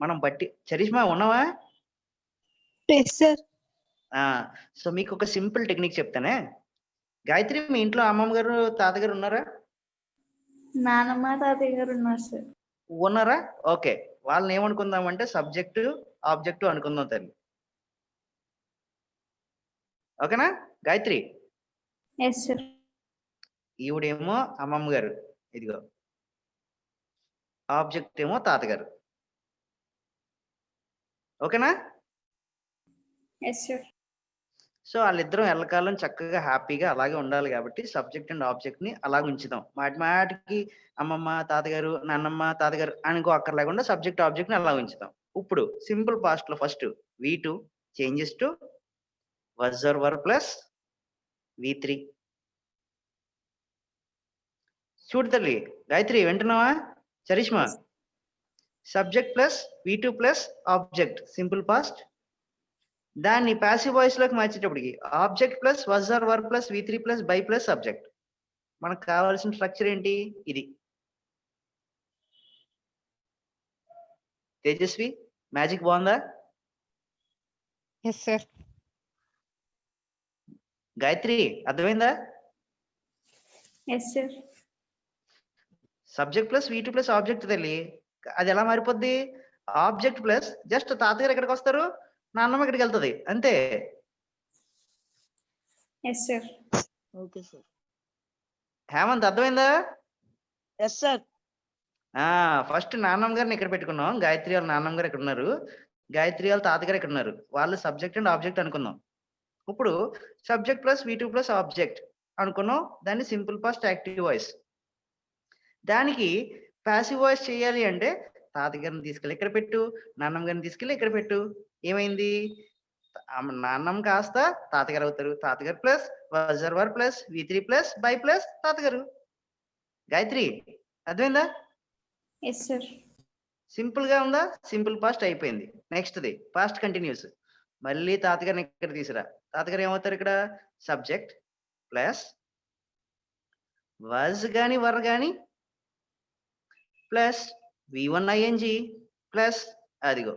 మనం బట్టి. చరిష్మా ఉన్నావా? Yes, sir. సో మీకు ఒక సింపుల్ టెక్నిక్ చెప్తానే. గాయత్రి, మీ ఇంట్లో అమ్మమ్మ గారు తాతగారు ఉన్నారా? నానమ్మ తాతయ్య గారు ఉన్నారు, సార్. ఉన్నారా? ఓకే, వాళ్ళని ఏమనుకుందామంటే సబ్జెక్టు ఆబ్జెక్టు అనుకుందాం తల్లి. ఓకేనా గాయత్రి? Yes, sir. ఈవిడేమో అమ్మమ్మ గారు, ఇదిగో ఆబ్జెక్ట్ ఏమో తాతగారు. ఓకేనా? Yes, sir. సో వాళ్ళిద్దరం ఎల్లకాలం చక్కగా హ్యాపీగా అలాగే ఉండాలి కాబట్టి సబ్జెక్ట్ అండ్ ఆబ్జెక్ట్ ని అలాగే ఉంచుదాం. మాటికి అమ్మమ్మ తాతగారు, నాన్నమ్మ తాతగారు అనుకో అక్కర్ లేకుండా సబ్జెక్ట్ ఆబ్జెక్ట్ ని అలా ఉంచుదాం. ఇప్పుడు సింపుల్ పాస్ట్ లో first V2 changes to was or were plus V3. చూడు తల్లి గాయత్రి, వింటున్నావా? Charishma, subject plus V2 plus object simple past. దాన్ని ప్యాసివ్ వాయిస్ లోకి మార్చేటప్పటికి object plus was or were plus V3 plus by plus subject. మనకు కావాల్సిన structure ఏంటి? ఇది. తేజస్వి, మ్యాజిక్ బాగుందా? Yes sir. గాయత్రి, అర్థమైందా? Yes, sir. Subject plus V2 plus object తల్లి. అది ఎలా మారిపోద్ది? ఆబ్జెక్ట్ ప్లస్ జస్ట్ తాతగారు ఎక్కడికి వస్తారు, నాన్నమ్మ ఇక్కడికి వెళ్తుంది, అంతే. Yes, sir. Okay, sir. Hemant, అర్థమైందా? Yes, sir. ఫస్ట్ నాన్నమ్మ గారిని ఇక్కడ పెట్టుకున్నాం. గాయత్రి వాళ్ళ నాన్నమ్మ గారు ఇక్కడ ఉన్నారు, గాయత్రి వాళ్ళ తాతగారు ఇక్కడ ఉన్నారు. వాళ్ళు సబ్జెక్ట్ అండ్ ఆబ్జెక్ట్ అనుకుందాం. ఇప్పుడు subject plus V2 plus object అనుకున్నాం. దాన్ని సింపుల్ పాస్ట్ యాక్టివ్ వాయిస్. దానికి ప్యాసివ్ వాయిస్ చేయాలి అంటే తాతగారిని తీసుకెళ్ళి ఇక్కడ పెట్టు, నాన్నమ్మ గారిని తీసుకెళ్ళి ఇక్కడ పెట్టు. ఏమైంది? నాన్నమ్మ కాస్త తాతగారు అవుతారు. తాతగారు plus was or were plus V3 plus by plus తాతగారు. గాయత్రి, అర్థమైందా? Yes, sir. సింపుల్ గా ఉందా? సింపుల్ పాస్ట్ అయిపోయింది. Next the past continuous. మళ్ళీ తాతగారిని ఇక్కడ తీసుకురా. తాతగారు ఏమవుతారు? ఇక్కడ సబ్జెక్ట్ ప్లస్ was గాని వర్ గాని ప్లస్ V1 ING ప్లస్ అదిగో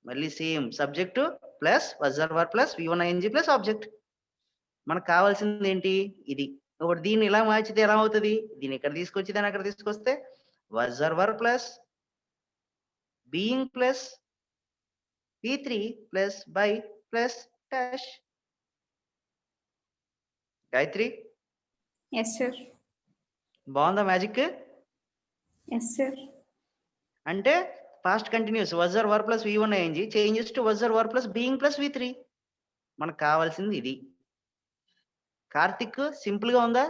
మళ్ళీ same subject plus was or were plus V1 ING plus object. మనకు కావాల్సింది ఏంటి? ఇది. ఇప్పుడు దీన్ని ఇలా మార్చితే ఎలా అవుతుంది? దీన్ని ఇక్కడ తీసుకొచ్చి దాన్ని అక్కడ తీసుకొస్తే was or were plus being plus V3 plus by plus dash. Gayatri, Yes, sir. బాగుందా మ్యాజిక్? Yes, sir. అంటే past continuous was or were plus V1 ING changes to was or were plus being plus V3. మనకు కావాల్సింది ఇది. Karthik simple గా ఉందా?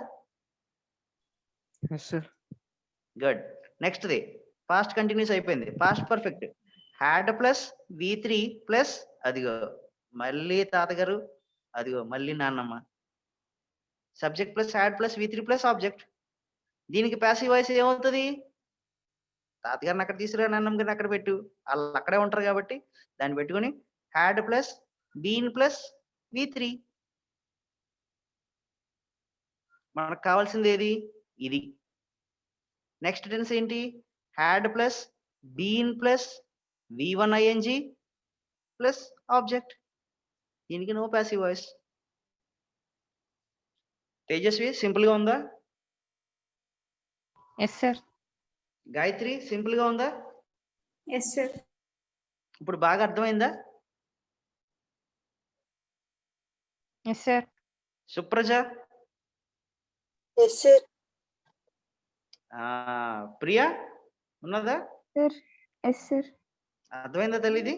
Yes sir. Good. Next the past continuous అయిపోయింది. Past perfect had plus V3 plus అదిగో మళ్ళీ తాతగారు, అదిగో మళ్ళీ నాన్నమ్మ. Subject plus had plus V3 plus object. దీనికి ప్యాసివ్ వాయిస్ ఏమవుతుంది? తాతగారిని అక్కడ తీసుకురా, నాన్నమ్మ గారిని అక్కడ పెట్టు, వాళ్ళు అక్కడే ఉంటారు కాబట్టి దాన్ని పెట్టుకుని had plus been plus V3. మనకు కావాల్సింది ఏది? ఇది. నెక్స్ట్ టెన్స్ ఏంటి? Had plus been plus V1 ING plus object. దీనికి no passive voice. Tejaswi simple గా ఉందా? Yes sir. గాయత్రి సింపుల్ గా ఉందా? Yes sir. ఇప్పుడు బాగా అర్థమైందా? Yes sir. Supraja, yes sir. Priya ఉన్నదా? సార్. Yes sir. అర్థమైందా తల్లి ఇది?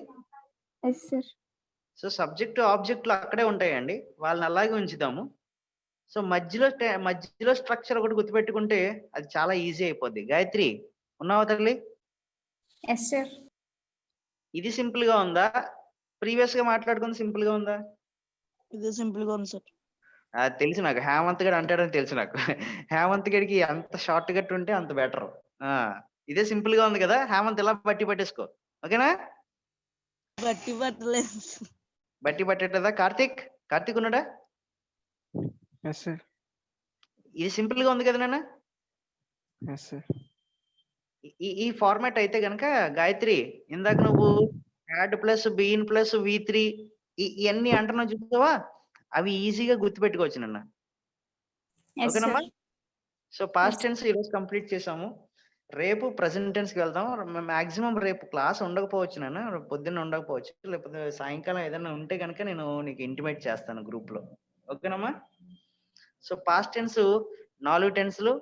Yes sir. సో సబ్జెక్టు ఆబ్జెక్టులు అక్కడే ఉంటాయండి, వాళ్ళని అలాగే ఉంచుదాము. సో మధ్యలో స్ట్రక్చర్ ఒకటి గుర్తుపెట్టుకుంటే అది చాలా ఈజీ అయిపోద్ది. గాయత్రి ఉన్నావా తల్లి? Yes sir. ఇది సింపుల్ గా ఉందా? ప్రీవియస్ గా మాట్లాడుకుంది సింపుల్ గా ఉందా? ఇది సింపుల్ గా ఉంది సార్. అది తెలుసు నాకు, హేమంత్ గడు అంటాడని తెలుసు నాకు. హేమంత్ గడికి ఎంత షార్ట్ కట్ ఉంటే అంత బెటర్. ఇదే సింపుల్ గా ఉంది కదా, హేమంత్ ఇలా బట్టి పట్టేసుకో, ఓకేనా? బట్టి పట్టలేదు. బట్టి పట్టేట్లేదా? కార్తీక్ ఉన్నాడా? Yes sir. ఇది సింపుల్ గా ఉంది కదా నాన్న? Yes sir. ఈ ఫార్మాట్ అయితే గనక గాయత్రి, ఇందాక నువ్వు had plus been plus V3 ఇవన్నీ అంటున్నావు చూసావా, అవి ఈజీగా గుర్తుపెట్టుకోవచ్చు నాన్న. ఎస్ ఓకేనమ్మా? సార్. సో పాస్ట్ టెన్స్ ఈరోజు కంప్లీట్ చేసాము. రేపు ప్రెసెంట్ టెన్స్ కి వెళ్దాం. మాక్సిమం రేపు క్లాస్ ఉండకపోవచ్చు నాన్న, పొద్దున్న ఉండకపోవచ్చు, లేకపోతే సాయంకాలం ఏదైనా ఉంటే కనుక నేను నీకు ఇంటిమేట్ చేస్తాను గ్రూప్ లో, ఓకేనమ్మా? సో పాస్ట్ టెన్స్ 4 టెన్స్లు.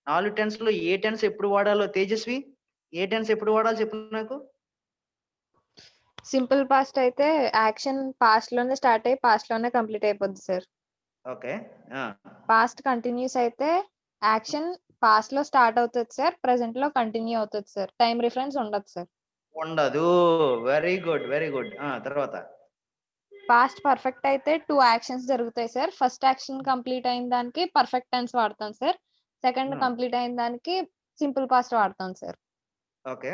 4 టెన్స్లో ఏ టెన్స్ ఎప్పుడు వాడాలో తేజస్వి, ఏ టెన్స్ ఎప్పుడు వాడాలో చెప్పు నాకు. సింపుల్ పాస్ట్ అయితే యాక్షన్ పాస్ట్ లోనే స్టార్ట్ అయ్యి పాస్ట్ లోనే కంప్లీట్ అయిపోద్ది సార్. ఓకే. పాస్ట్ కంటిన్యూస్ అయితే యాక్షన్ పాస్ట్ లో స్టార్ట్ అవుతుంది సార్, ప్రెసెంట్ లో కంటిన్యూ అవుతుంది సార్, టైం రిఫరెన్స్ ఉండదు సార్. ఉండదు. Very good, very good. తర్వాత పాస్ట్ పర్ఫెక్ట్ అయితే 2 యాక్షన్స్ జరుగుతాయి సార్. ఫస్ట్ యాక్షన్ కంప్లీట్ అయిన దానికి పర్ఫెక్ట్ టెన్స్ వాడతాం సార్, సెకండ్ కంప్లీట్ అయిన దానికి సింపుల్ పాస్ట్ వాడతాం sir. Okay.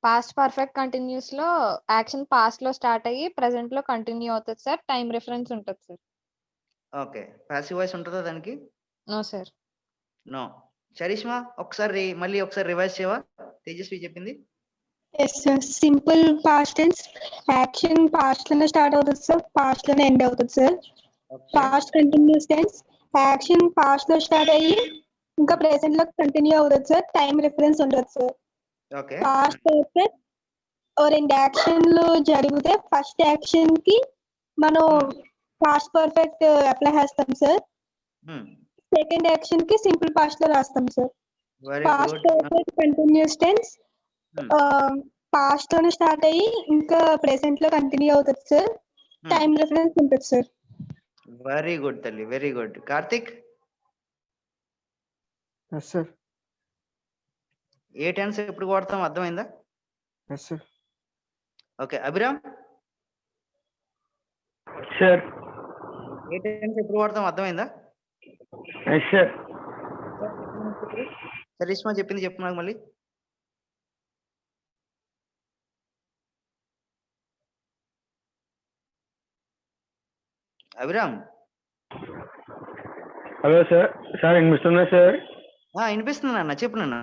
Past perfect continuous లో యాక్షన్ పాస్ట్ లో స్టార్ట్ అయ్యి ప్రెసెంట్ లో కంటిన్యూ అవుతుంది సార్, టైం రిఫరెన్స్ ఉంటుంది సార్. ఓకే. ప్యాసివ్ వాయిస్ ఉంటుందా దానికి? No sir. నో. చరిష్మా మళ్ళీ ఒకసారి రివైజ్ చేయవా తేజస్వి చెప్పింది? Yes sir. Simple past tense action past లోనే స్టార్ట్ అవుతుంది సార్, పాస్ట్ లోనే ఎండ్ అవుతుంది sir. Past continuous tense action past లో స్టార్ట్ అయ్యి ఇంకా ప్రెసెంట్ లో కంటిన్యూ అవుతుంది సార్, టైం రిఫరెన్స్ ఉండదు సార్. ఓకే. పాస్ట్ పర్ఫెక్ట్ రెండు యాక్షన్లు జరిగితే ఫస్ట్ యాక్షన్ కి మనం పాస్ట్ పర్ఫెక్ట్ అప్లై చేస్తాం సార్, సెకండ్ యాక్షన్ కి సింపుల్ పాస్ట్ లో రాస్తాం sir. Past perfect continuous tense past లోనే స్టార్ట్ అయ్యి ఇంకా ప్రెసెంట్ లో కంటిన్యూ అవుతుంది సార్, టైం రిఫరెన్స్ ఉంటుంది సార్. వెరీ గుడ్ తల్లి, very good. Karthik? Yes sir. ఏ టెన్స్ ఎప్పుడు వాడతాం అర్థమైందా? Yes sir. Okay. Abhiram? Sir. ఏ టెన్స్ ఎప్పుడు వాడతాం అర్థమైందా? Yes sir. చరిష్మా చెప్పింది చెప్పు నాకు మళ్ళీ. అభిరామ్? Hello sir. సార్ వినిపిస్తుందా సార్? వినిపిస్తుంది అన్న, చెప్పు నాన్న.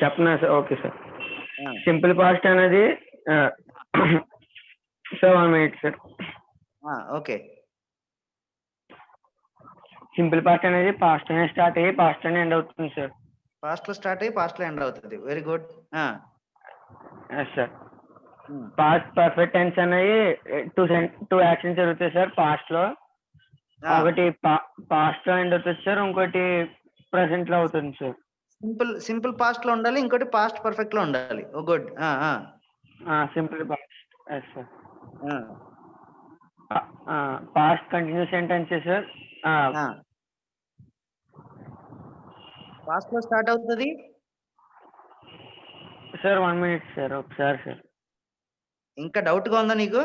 చెప్పనా sir? Okay sir. Simple past అనేది sir 1 minute sir. Okay. Simple past అనేది పాస్ట్ లోనే స్టార్ట్ అయ్యి పాస్ట్ లోనే ఎండ్ అవుతుంది సార్. పాస్ట్ లో స్టార్ట్ అయ్యి పాస్ట్ లో ఎండ్ అవుతుంది. Very good. Yes sir. Past perfect tense అనేవి 2 యాక్షన్స్ జరుగుతాయి సార్ పాస్ట్ లో. ఒకటి పాస్ట్ లో ఎండ్ అవుతుంది సార్, ఇంకోటి ప్రెసెంట్ లో అవుతుంది సార్. సింపుల్ పాస్ట్ లో ఉండాలి, ఇంకోటి పాస్ట్ పర్ఫెక్ట్ లో ఉండాలి. Oh good. Simple past. Yes sir. Past continuous ఏంటంటే సార్ పాస్ట్ లో స్టార్ట్ అవుతుంది. సార్ 1 minute సార్ ఒకసారి సార్. ఇంకా డౌట్ గా ఉందా నీకు?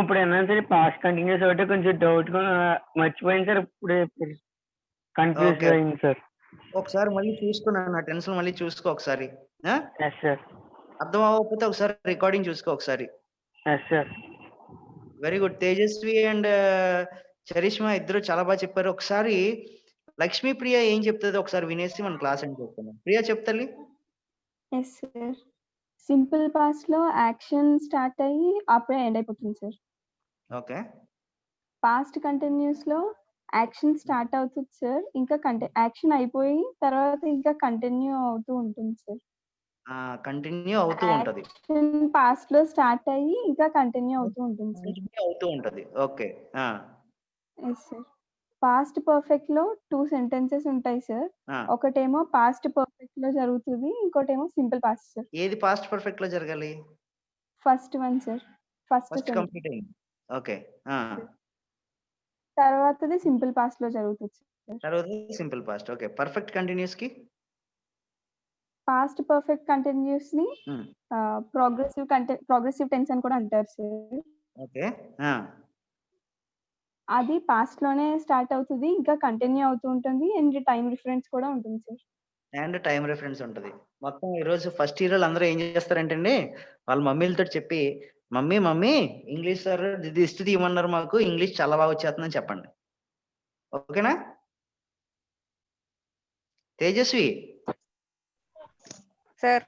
ఇప్పుడు ఏమన్నా సరే పాస్ట్ కంటిన్యూస్ ఒకటి కొంచెం డౌట్ గా మర్చిపోయింది సార్. ఇప్పుడే కన్ఫ్యూజ్ Okay. అయింది సార్. ఒకసారి మళ్ళీ చూసుకున్నాను, నా టెన్షన్ మళ్ళీ చూసుకో ఒకసారి. Yes sir. అర్థం అవ్వకపోతే ఒకసారి రికార్డింగ్ చూసుకో ఒకసారి. Yes sir. Very good. Tejaswi and Charishma ఇద్దరు చాలా బాగా చెప్పారు. ఒకసారి లక్ష్మీ ప్రియ ఏం చెప్తుంది ఒకసారి వినేసి మన క్లాస్ అని చెప్తున్నాం. ప్రియ చెప్తాలి. Yes sir. సింపుల్ పాస్ట్ లో యాక్షన్ స్టార్ట్ అయ్యి అప్పుడే ఎండ్ అయిపోతుంది సార్. ఓకే. పాస్ట్ కంటిన్యూస్ లో యాక్షన్ స్టార్ట్ అవుతుంది సార్, ఇంకా యాక్షన్ అయిపోయి తర్వాత ఇంకా కంటిన్యూ అవుతూ ఉంటుంది సార్. కంటిన్యూ అవుతూ ఉంటది. యాక్షన్ పాస్ట్ లో స్టార్ట్ అయ్యి ఇంకా కంటిన్యూ అవుతూ ఉంటుంది సార్. కంటిన్యూ అవుతూ ఉంటది. Okay. Yes sir. Past perfect లో 2 సెంటెన్సెస్ ఉంటాయి సార్. ఒకటేమో పాస్ట్ పర్ఫెక్ట్ లో జరుగుతుంది, ఇంకోటేమో సింపుల్ పాస్ట్ సార్. ఏది పాస్ట్ పర్ఫెక్ట్ లో జరగాలి? First one sir. First complete అయింది. ఓకే. తర్వాతది సింపుల్ పాస్ట్ లో జరుగుతుంది సార్. తర్వాత simple past. Okay. Perfect continuous కి పాస్ట్ పర్ఫెక్ట్ కంటిన్యూస్ ని ప్రోగ్రెసివ్ టెన్స్ అని కూడా అంటారు సార్. ఓకే. అది పాస్ట్ లోనే స్టార్ట్ అవుతుంది, ఇంకా కంటిన్యూ అవుతూ ఉంటుంది, అండ్ టైం రిఫరెన్స్ కూడా ఉంటుంది సార్. అండ్ టైం రిఫరెన్స్ ఉంటుంది. మొత్తం ఈరోజు ఫస్ట్ ఇయర్ అందరూ ఏం చేస్తారంటే అండి, వాళ్ళ మమ్మీలతో చెప్పి మమ్మీ ఇంగ్లీష్ సార్ దిష్టి తీయమన్నారు, మాకు ఇంగ్లీష్ చాలా బాగా వచ్చేస్తుందని చెప్పండి. ఓకేనా? తేజస్వి సార్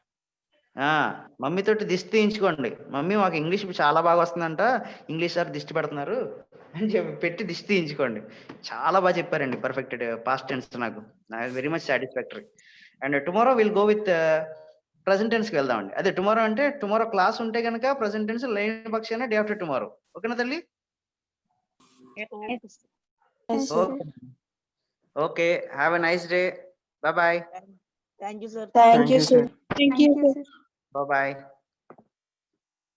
మమ్మీ తోటి దిష్టి తీయించుకోండి. మమ్మీ మాకు ఇంగ్లీష్ చాలా బాగా వస్తుందంట, ఇంగ్లీష్ సార్ దిష్టి పెడుతున్నారు అని చెప్పి పెట్టి దిష్టి తీయించుకోండి. చాలా బాగా చెప్పారండి. Perfect past tense. నాకు very much satisfactory. And tomorrow will go with present tense కి వెళ్దామండి. అదే టుమారో అంటే టుమారో క్లాస్ ఉంటే కనుక ప్రెసెంట్ టెన్స్, లేని పక్షాన డే ఆఫ్టర్ టుమారో. ఓకేనా తల్లి? Okay. Have a nice day. Bye. Thank you, sir. Thank you, sir. Thank you, sir. Bye.